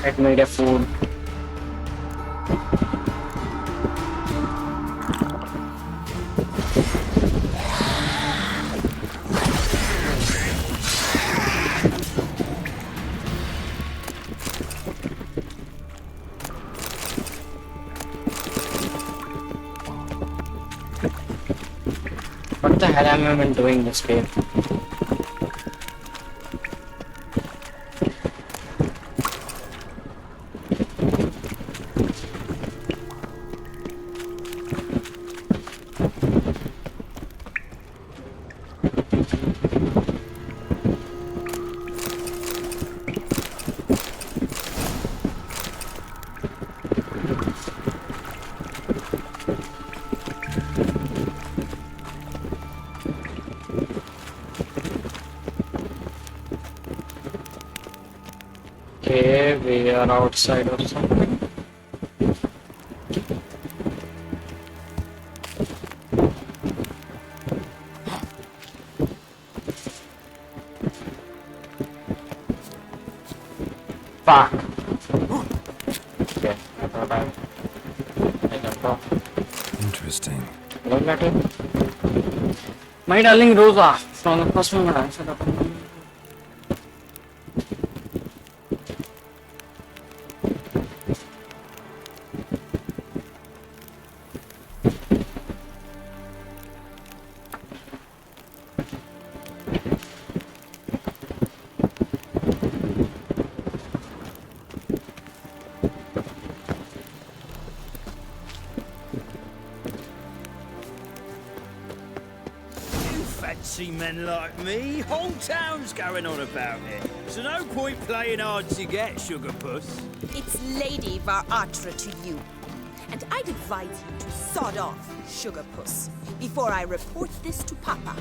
It made a food. What the hell am I even doing in this game? Okay, we are outside or something. Fuck. Okay, I thought I jumped off. Interesting. Look at it. My darling Rosa from the first one I said up. Fancy men like me, whole town's going on about it. So no point playing hard to get, sugar puss. It's Lady Varatra to you. And I'd advise you to sod off, sugar puss, before I report this to Papa.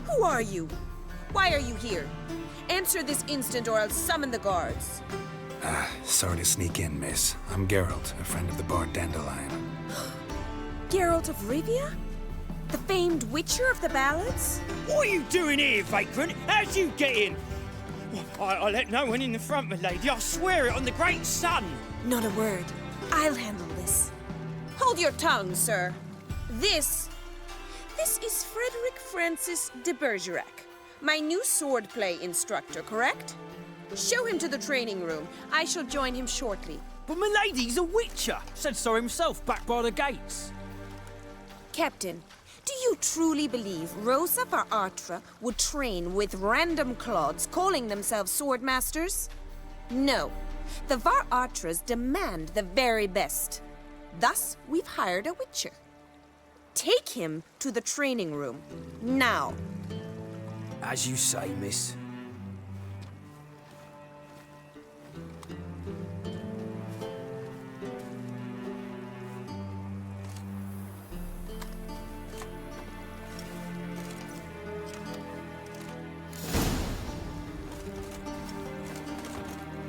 Who are you? Why are you here? Answer this instant or I'll summon the guards. Sorry to sneak in, miss. I'm Geralt, a friend of the bard Dandelion. Geralt of Rivia? The famed witcher of the ballads? What are you doing here, vagrant? How'd you get in? I let no one in the front, my lady. I swear it on the great sun. Not a word. I'll handle this. Hold your tongue, sir. This is Frederick Francis de Bergerac, my new swordplay instructor, correct? Show him to the training room. I shall join him shortly. But my lady's a witcher. Said so himself back by the gates. Captain, do you truly believe Rosa Varatra would train with random clods calling themselves swordmasters? No. The Varatras demand the very best. Thus, we've hired a witcher. Take him to the training room, now. As you say, miss.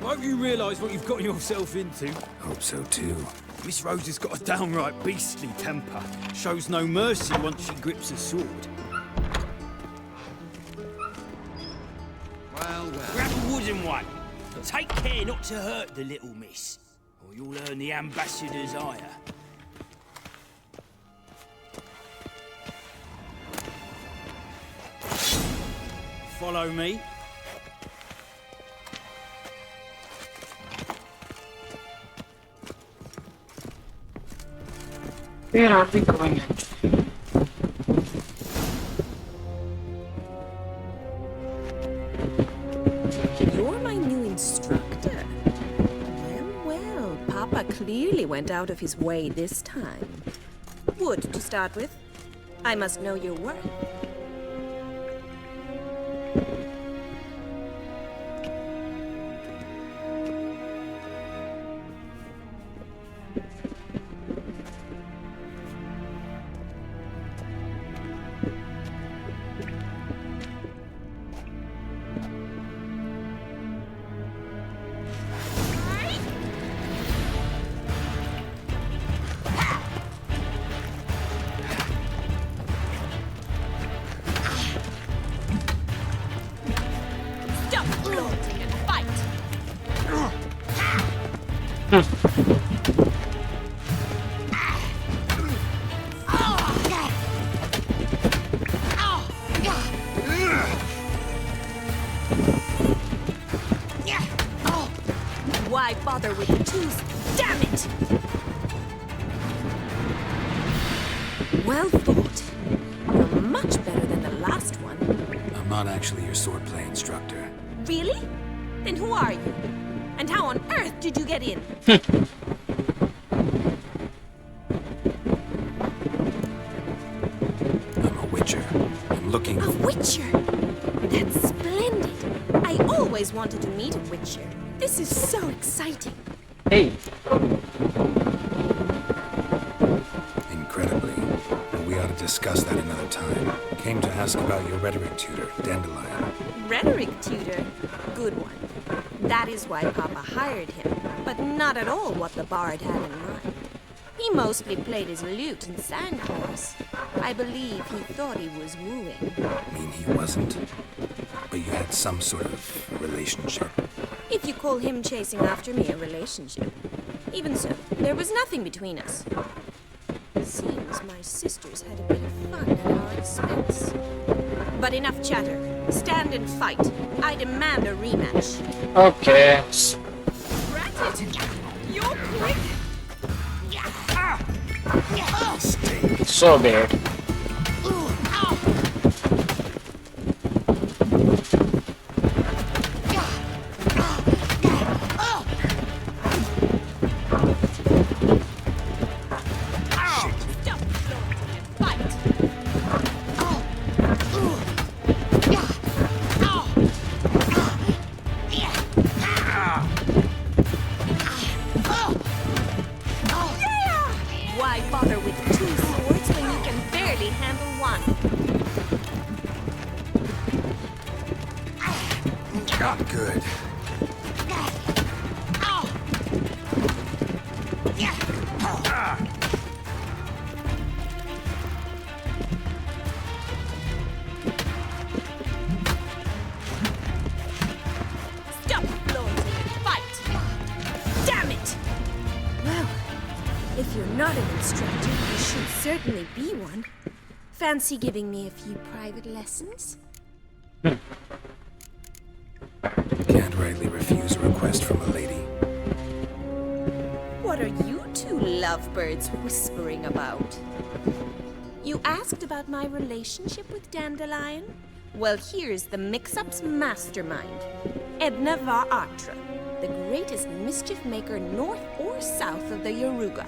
Hope you realise what you've got yourself into. Hope so too. Miss Rosa's got a downright beastly temper. Shows no mercy once she grips a sword. Well. Grab a wooden one. Take care not to hurt the little miss, or you'll earn the ambassador's ire. Follow me. Where are we going? You're my new instructor. Well, Papa clearly went out of his way this time. Wood, to start with. I must know your worth. Why bother with the twos? Damn it! Well thought. You're much better than the last one. I'm not actually your swordplay instructor. Really? Then who are you? And how on earth did you get in? I'm a witcher. I'm looking... A witcher? That's splendid. I always wanted to meet a witcher. This is so exciting. Hey. Incredibly. But we ought to discuss that another time. Came to ask about your rhetoric tutor, Dandelion. Rhetoric tutor? Good one. That is why Papa hired him, but not at all what the bard had in mind. He mostly played his lute and sang for us. I believe he thought he was wooing. Mean he wasn't? But you had some sort of relationship. If you call him chasing after me a relationship. Even so, there was nothing between us. Seems my sisters had a bit of fun at our expense. But enough chatter. Stand and fight. I demand a rematch. Okay. Rat it! You're quick! So bad. Why bother with two swords when you can barely handle one? Good. Stop flaunting and fight! Damn it! Well, if you're not an instructor, you should certainly be one. Fancy giving me a few private lessons? Can't rightly refuse a request from a lady. What are you two lovebirds whispering about? You asked about my relationship with Dandelion? Well, here's the mix-up's mastermind. Edna var Atra, the greatest mischief maker north or south of the Yaruga.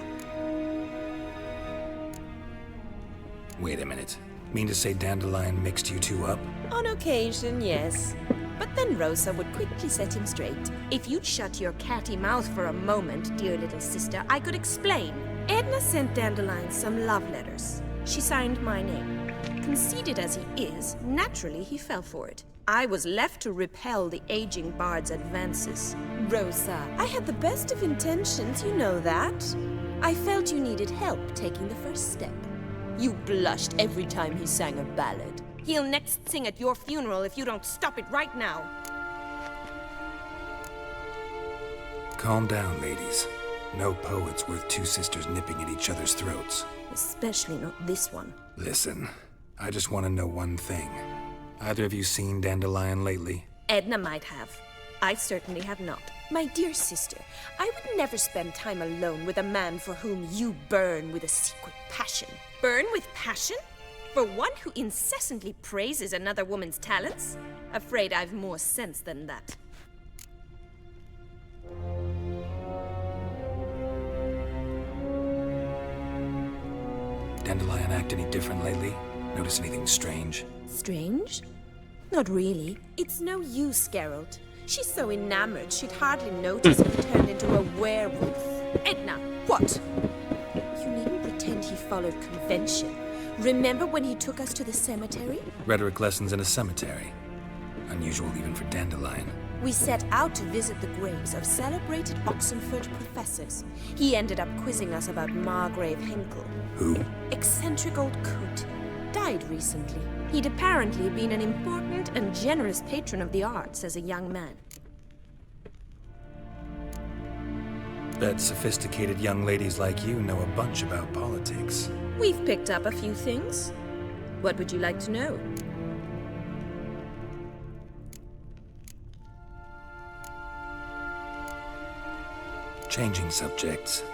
Wait a minute. Mean to say Dandelion mixed you two up? On occasion, yes. But then Rosa would quickly set him straight. If you'd shut your catty mouth for a moment, dear little sister, I could explain. Edna sent Dandelion some love letters. She signed my name. Conceited as he is, naturally he fell for it. I was left to repel the aging bard's advances. Rosa, I had the best of intentions, you know that. I felt you needed help taking the first step. You blushed every time he sang a ballad. He'll next sing at your funeral if you don't stop it right now. Calm down, ladies. No poet's worth two sisters nipping at each other's throats. Especially not this one. Listen, I just want to know one thing. Either of you seen Dandelion lately? Edna might have. I certainly have not. My dear sister, I would never spend time alone with a man for whom you burn with a secret passion. Burn with passion? For one who incessantly praises another woman's talents? Afraid I've more sense than that. Dandelion act any different lately? Notice anything strange? Strange? Not really. It's no use, Geralt. She's so enamored she'd hardly notice if he turned into a werewolf. Edna, what? You needn't pretend he followed convention. Remember when he took us to the cemetery? Rhetoric lessons in a cemetery. Unusual even for Dandelion. We set out to visit the graves of celebrated Oxenford professors. He ended up quizzing us about Margrave Henkel. Who? Eccentric old coot. Died recently. He'd apparently been an important and generous patron of the arts as a young man. Bet sophisticated young ladies like you know a bunch about politics. We've picked up a few things. What would you like to know? Changing subjects.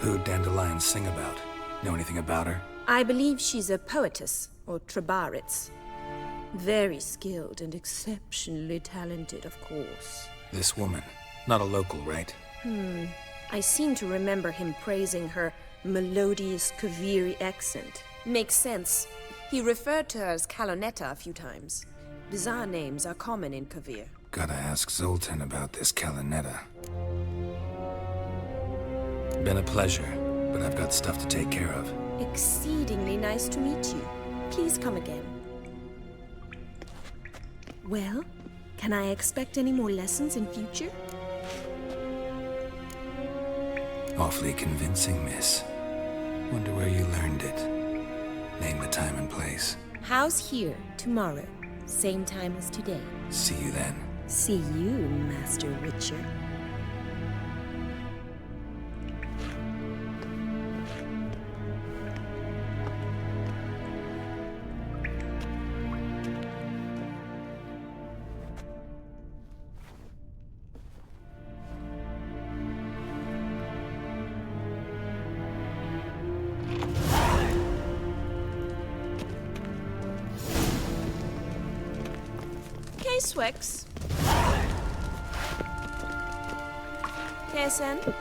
Who'd Dandelion sing about? Know anything about her? I believe she's a poetess, or trabaritz. Very skilled and exceptionally talented, of course. This woman. Not a local, right? I seem to remember him praising her melodious Kaviri accent. Makes sense. He referred to her as Kalonetta a few times. Bizarre names are common in Kavir. Gotta ask Zoltan about this Kalonetta. Been a pleasure, but I've got stuff to take care of. Exceedingly nice to meet you. Please come again. Well, can I expect any more lessons in future? Awfully convincing, miss. Wonder where you learned it. Name the time and place. House here, tomorrow. Same time as today. See you then. See you, Master Witcher. Swix. KSN.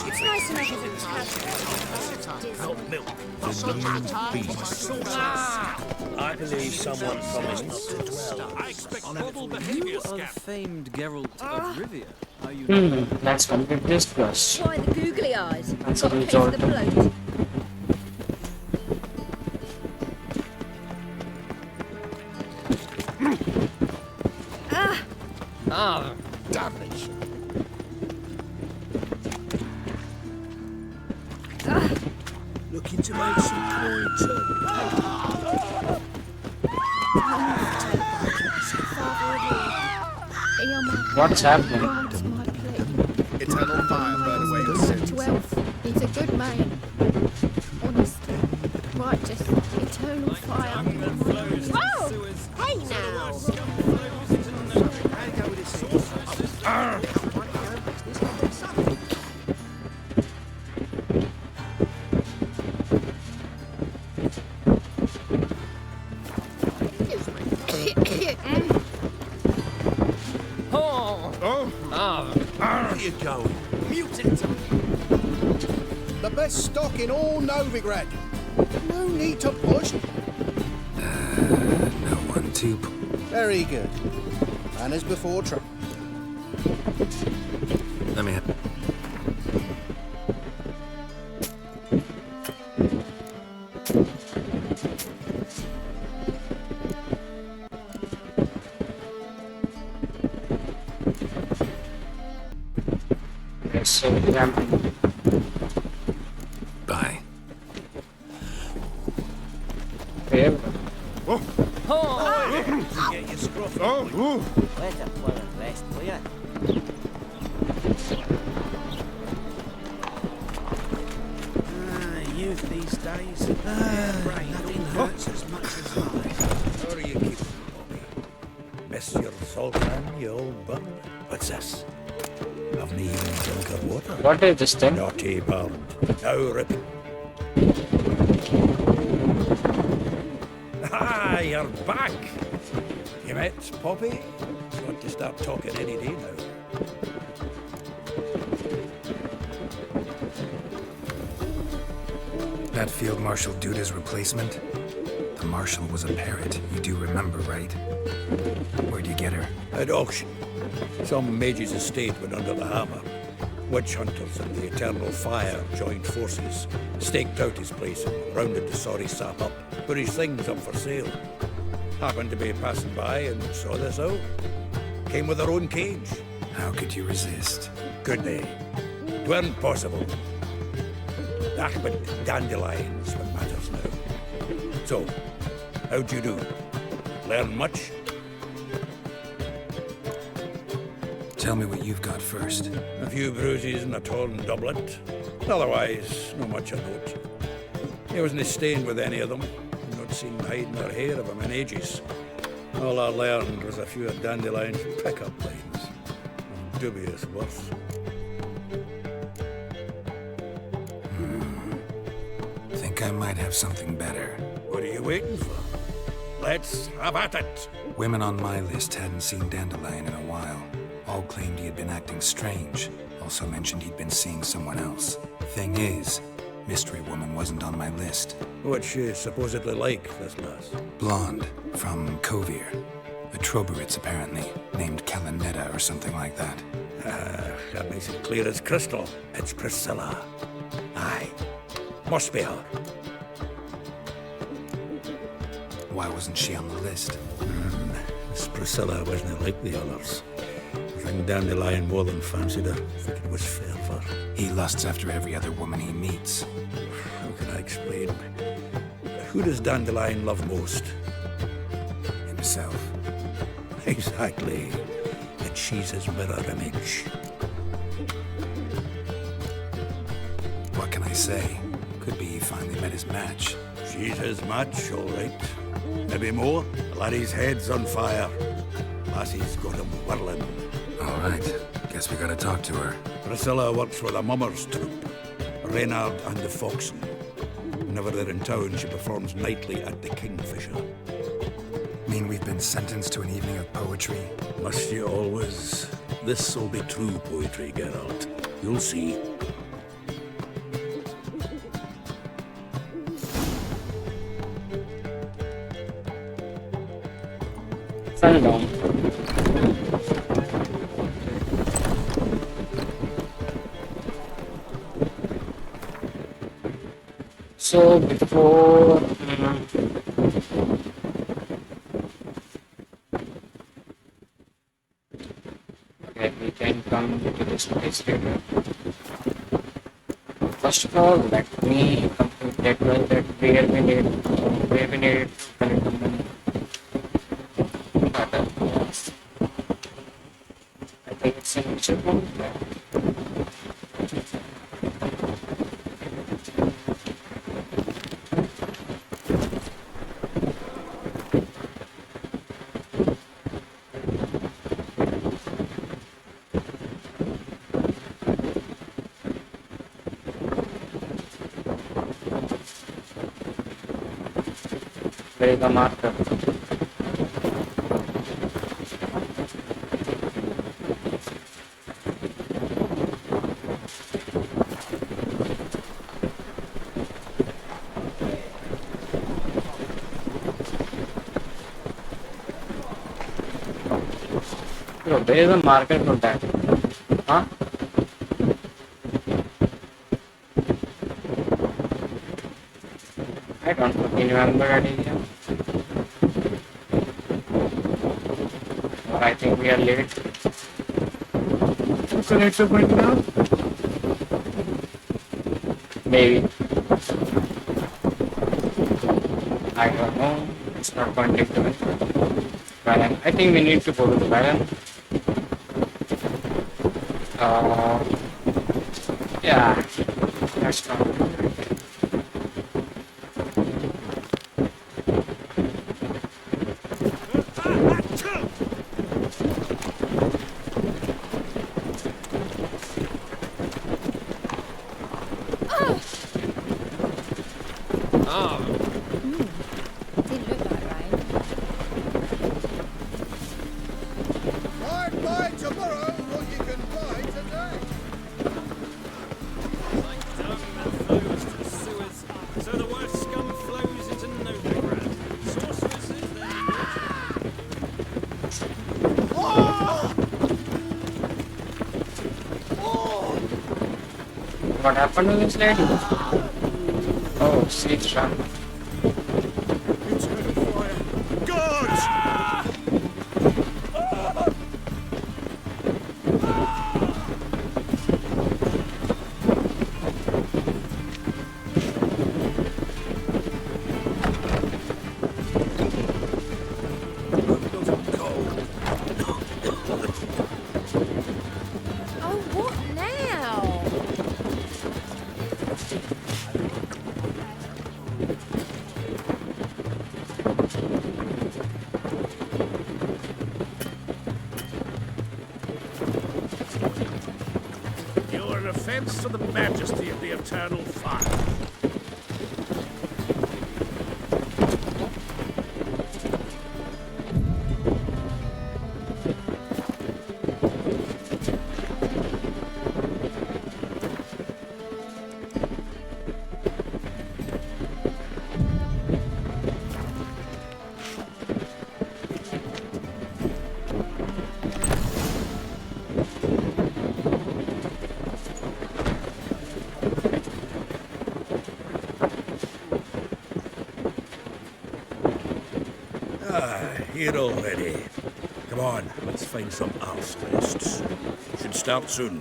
It's nice enough as I believe someone promised not to dwell. I expect normal behavior, You are the famed Geralt of Rivia, are you? Let's complete this quest. Why the googly eyes? That's a Got a case result. of the bloat. Ah, damnation. Looking to make some coin too. What's happening? Eternal fire burn away your sins. 12. He's a good man. Honest, righteous, eternal fire. Oh! Hey now! Where you going? Mutant. The best stock in all Novigrad. No need to push. No one to... Very good. Manners before trouble. Let me... So, ramping. Bye. Okay. Get your scruff. Where's the blood rest, will ya? Youth these days. Nothing hurts as much as life. Where are you glass. Haven't even drunk of water. What is this thing? Naughty bound. Now rip it. Ah, you're back. You met Poppy? You want to start talking any day now. That Field Marshal Duda's replacement? The Marshal was a parrot. You do remember, right? Where'd you get her? At auction. Some mage's estate went under the hammer. Witch hunters and the Eternal Fire joined forces, staked out his place and rounded the sorry sap up, put his things up for sale. Happened to be passing by and saw this out. Came with their own cage. How could you resist? Could they? 'Tweren't possible. Ah, but Dandelion's what matters now. So, how'd you do? Learn much? Tell me what you've got first. A few bruises and a torn doublet. Otherwise, not much of note. He wasn't stained with any of them. Not seen hide nor hair of him in ages. All I learned was a few of Dandelion's pick-up lines. Of dubious worth. Think I might have something better. What are you waiting for? Let's have at it. Women on my list hadn't seen Dandelion in a while. All claimed he had been acting strange. Also mentioned he'd been seeing someone else. Thing is, Mystery Woman wasn't on my list. What's she supposedly like, this lass? Blonde, from Kovir. A Troberitz, apparently, named Kalanetta or something like that. That makes it clear as crystal. It's Priscilla. Aye. Must be her. Why wasn't she on the list? This Priscilla wasn't like the others. I think Dandelion more than fancied her. I think it was fair for her. He lusts after every other woman he meets. How can I explain? Who does Dandelion love most? Himself. Exactly. And she's his mirror image. What can I say? Could be he finally met his match. She's his match, all right. Maybe more. Laddie's head's on fire. Lassie's got him whirling. All right. Guess we gotta talk to her. Priscilla works with a mummers troupe. Reynard and the Foxen. Whenever they're in town, she performs nightly at the Kingfisher. Mean we've been sentenced to an evening of poetry? Must you always? This'll be true poetry, Geralt. You'll see. Fell down. So before okay, we can come to this place later. First of all, let me complete that well that where we need to connect the money. I think it's an issue point. Where is the marker? Bro, there is a marker for that. Huh? I don't fucking remember that area. Or I think we are late. Connect the point now? Maybe. I don't know. It's not pointing to it. Baron. I think we need to go to the Baron. Yeah. That's not good. Didn't look like rain. I'd buy tomorrow what you can buy today. Flows to sewers, so the worst scum flows into Novigrad. Sorceresses, What happened to this lady? Oh, she's trapped. Guards! Oh, what now? You're an offense to the majesty of the eternal fire. Here already. Come on, let's find some arse nests. Should start soon.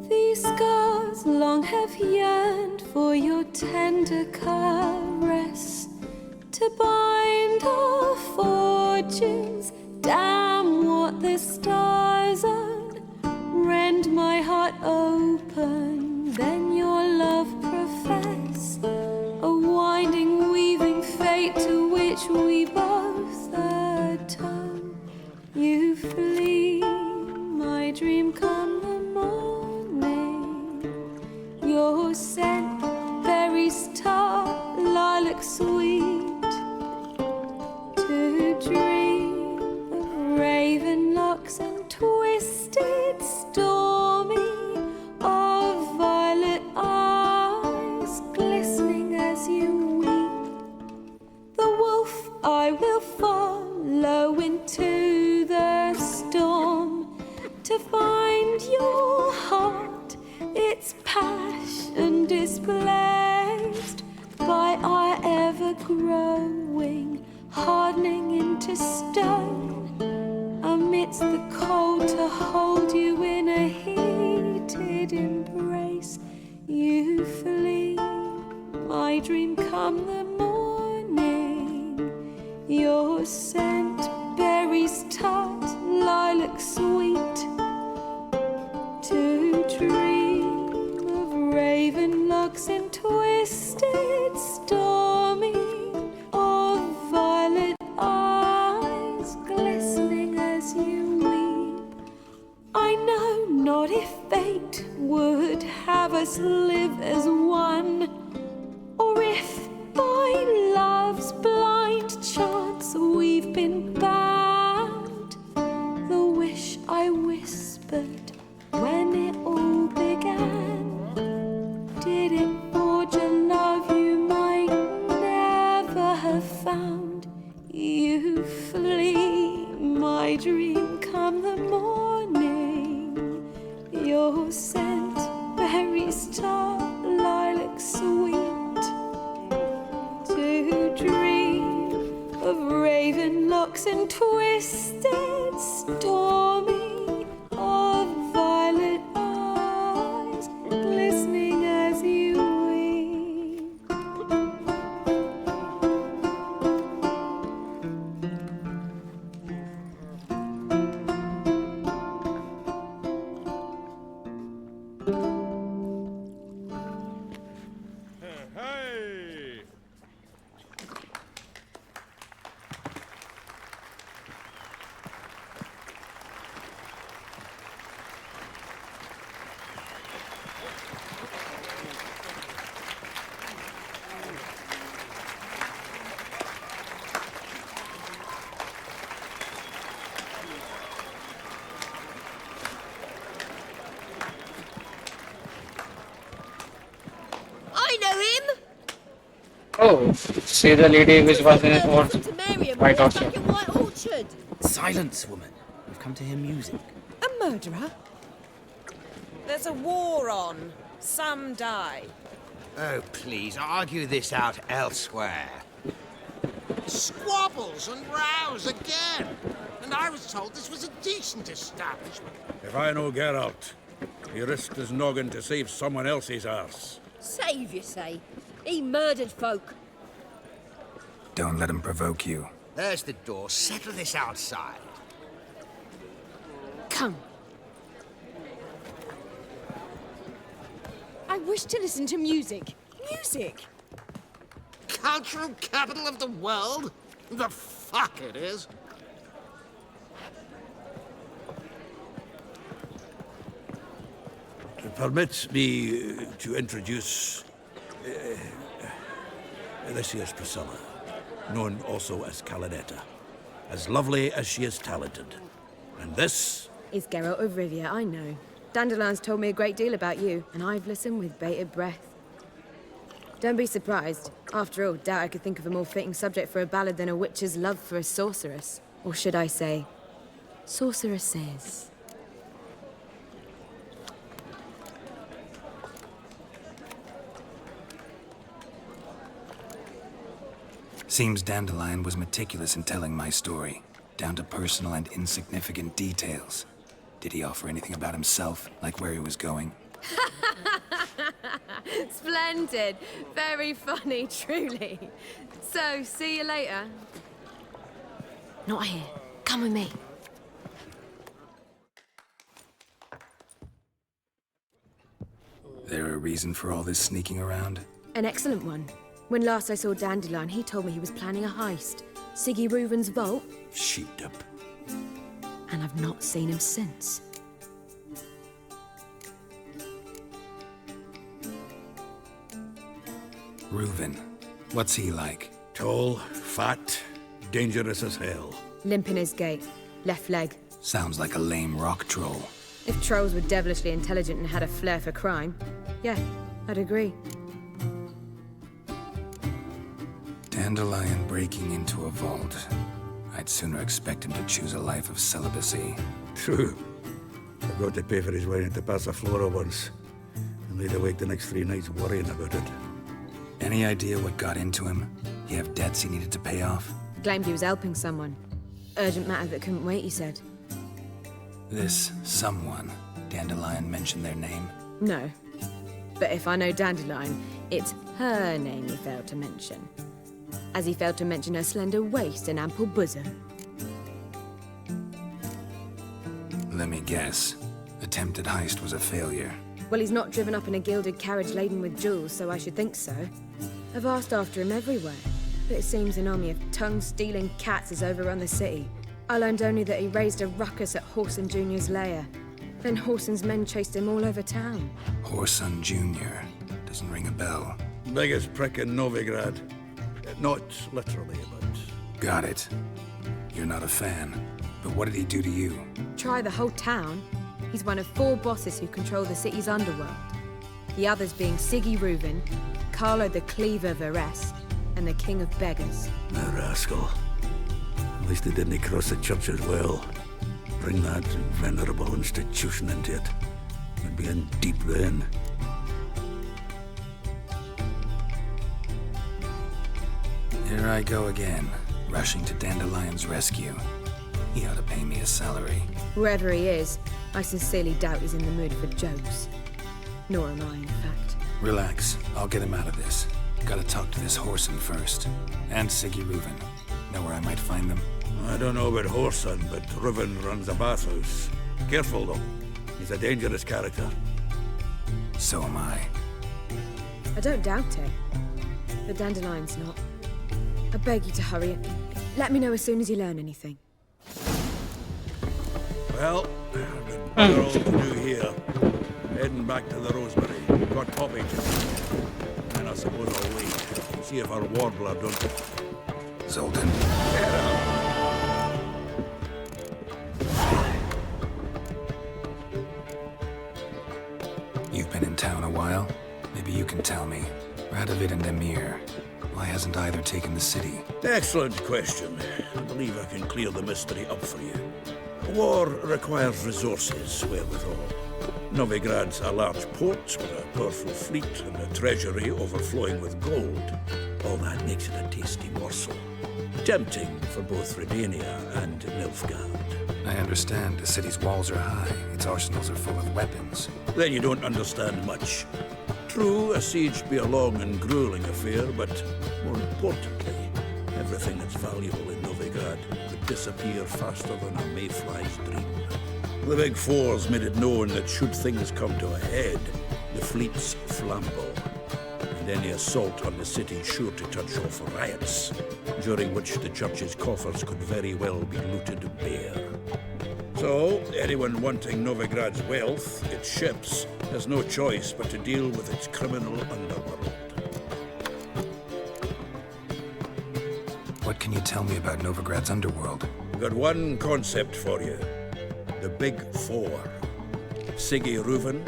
These scars long have yearned for your tender caress, to bind our fortunes. Damn what the stars own. Rend my heart open, then your love profess, a winding, weaving fate to which we both atone. You flee, my dream come the morning. Your scent, berries tart, lilac sweet, to dream of raven locks and twisted stormy, of violet eyes glistening as you weep. The wolf I will follow into the storm, to find your heart, its passion displaced by our ever-growing, hardening into stone, amidst the cold to hold you in a heated embrace. You flee, my dream come the morning. Your scent, berries tart, lilac sweet, to dream of raven locks and twisted stormy, of violet eyes glistening as you weep. I know not if fate would have us live as one, or if by love's blind chance we've been bound. The wish I whispered when it all began, did it forge a love you might never your scent, berries tart, lilac sweet. To dream of raven locks and twisted stormy, of violet eyes glistening as you weep. Hey! I know him! Oh, see the lady which was in his horse. To marry him White back Orchard. in White Orchard. Silence, woman. We've come to hear music. A murderer? There's a war on. Some die. Oh, please, argue this out elsewhere. Squabbles and rows again. And I was told this was a decent establishment. If I know Geralt, he risked his noggin to save someone else's arse. Save, you say? He murdered folk. Don't let him provoke you. There's the door. Settle this outside. Come. I wish to listen to music. Music! Cultural capital of the world? The fuck it is. Permit me to introduce this here's Priscilla, known also as Calinetta. As lovely as she is talented. And this Is Geralt of Rivia, I know. Dandelion's told me a great deal about you, and I've listened with bated breath. Don't be surprised. After all, doubt I could think of a more fitting subject for a ballad than a witch's love for a sorceress. Or should I say, sorceresses. Seems Dandelion was meticulous in telling my story, down to personal and insignificant details. Did he offer anything about himself, like where he was going? Splendid. Very funny, truly. So, see you later. Not here. Come with me. There a reason for all this sneaking around? An excellent one. When last I saw Dandelion, he told me he was planning a heist. Siggy Reuven's vault. sheeped up. And I've not seen him since. Reuven. What's he like? Tall, fat, dangerous as hell. Limp in his gait. Left leg. Sounds like a lame rock troll. If trolls were devilishly intelligent and had a flair for crime, yeah, I'd agree. Dandelion breaking into a vault. I'd sooner expect him to choose a life of celibacy. True. I got to pay for his wine at the Passaflora once, and laid awake the next 3 nights worrying about it. Any idea what got into him? He have debts he needed to pay off? Claimed he was helping someone. Urgent matter that couldn't wait, he said. This someone, Dandelion mentioned their name? No. But if I know Dandelion, it's her name he failed to mention. As he failed to mention her slender waist and ample bosom. Let me guess. Attempted heist was a failure. Well, he's not driven up in a gilded carriage laden with jewels, so I should think so. I've asked after him everywhere, but it seems an army of tongue-stealing cats has overrun the city. I learned only that he raised a ruckus at Whoreson Jr.'s lair. Then Whoreson's men chased him all over town. Whoreson Jr. Doesn't ring a bell. Biggest prick in Novigrad. Not literally, but... Got it. You're not a fan. But what did he do to you? Try the whole town. He's one of 4 bosses who control the city's underworld. The others being Siggy Reuven, Carlo the Cleaver Varese, and the King of Beggars. The rascal. At least he didn't cross the church as well. Bring that venerable institution into it. I'd be in deep then. Here I go again, rushing to Dandelion's rescue. He ought to pay me a salary. Wherever he is, I sincerely doubt he's in the mood for jokes. Nor am I, in fact. Relax, I'll get him out of this. Gotta talk to this Whoreson first. And Siggy Reuven. Know where I might find them? I don't know about Whoreson, but Reuven runs a bathhouse. Careful though, he's a dangerous character. So am I. I don't doubt it. But Dandelion's not. I beg you to hurry. Let me know as soon as you learn anything. Well, I've got all to do here. Heading back to the Rosemary. Got Poppy to do. And I suppose I'll wait. See if our warbler don't... Zoltan. You've been in town a while. Maybe you can tell me. Radovid and Emir. Why hasn't either taken the city? Excellent question. I believe I can clear the mystery up for you. War requires resources wherewithal. Novigrad's a large port with a powerful fleet and a treasury overflowing with gold. All that makes it a tasty morsel. Tempting for both Redania and Nilfgaard. I understand. The city's walls are high. Its arsenals are full of weapons. Then you don't understand much. True, a siege be a long and grueling affair, but more importantly, everything that's valuable in Novigrad would disappear faster than a mayfly's dream. The Big Four's made it known that should things come to a head, the fleet's flambeau, and any assault on the city sure to touch off riots, during which the church's coffers could very well be looted bare. So, anyone wanting Novigrad's wealth, its ships, has no choice but to deal with its criminal underworld. What can you tell me about Novigrad's underworld? Got one concept for you. The Big Four. Siggy Reuven,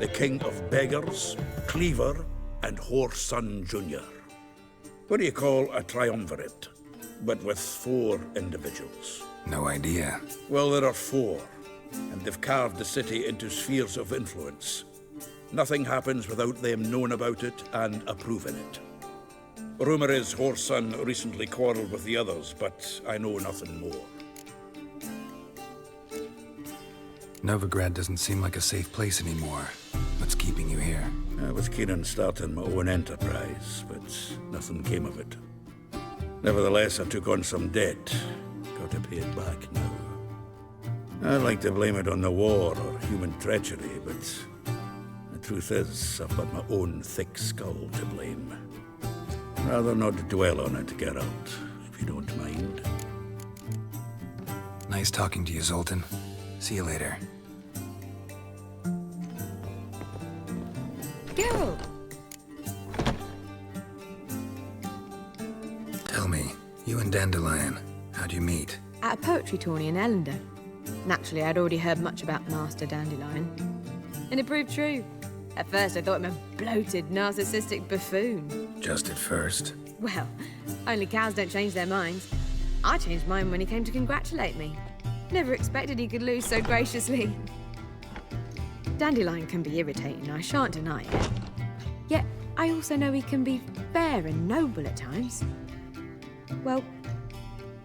the King of Beggars, Cleaver, and Whoreson Jr. What do you call a triumvirate, but with 4 individuals? No idea. Well, there are 4, and they've carved the city into spheres of influence. Nothing happens without them knowing about it and approving it. Rumor is Whoreson recently quarreled with the others, but I know nothing more. Novigrad doesn't seem like a safe place anymore. What's keeping you here? I was keen on starting my own enterprise, but nothing came of it. Nevertheless, I took on some debt. Got to pay it back now. I'd like to blame it on the war or human treachery, but the truth is, I've got my own thick skull to blame. Rather not dwell on it, Geralt, if you don't mind. Nice talking to you, Zoltan. See you later. Geralt! Tell me, you and Dandelion, how'd you meet? At a poetry tourney in Ellendale. Naturally, I'd already heard much about Master Dandelion. And it proved true. At first, I thought him a bloated, narcissistic buffoon. Just at first? Well, only cows don't change their minds. I changed mine when he came to congratulate me. Never expected he could lose so graciously. Dandelion can be irritating, I shan't deny it. Yet, I also know he can be fair and noble at times. Well,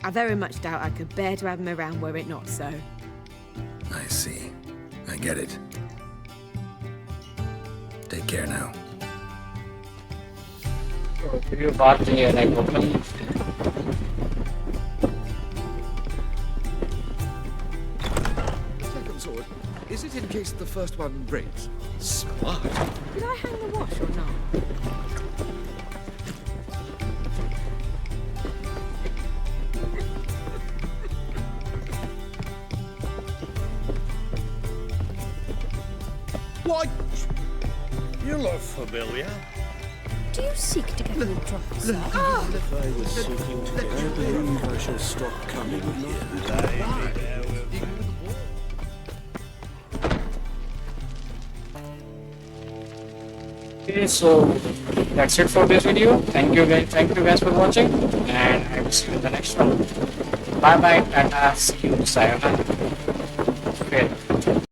I very much doubt I could bear to have him around were it not so. I see. I get it. Take care now. Video बात नहीं है like open Second sword. Is it in case the first one breaks? Smart. Did I hang the wash or not? Why, you look familiar. Do you seek to get me drunk, sir? If I was seeking to I believe I shall stop coming here. Okay, so that's it for this video. Thank you guys for watching, and I will see you in the next one. Bye bye, and see you, sayonara.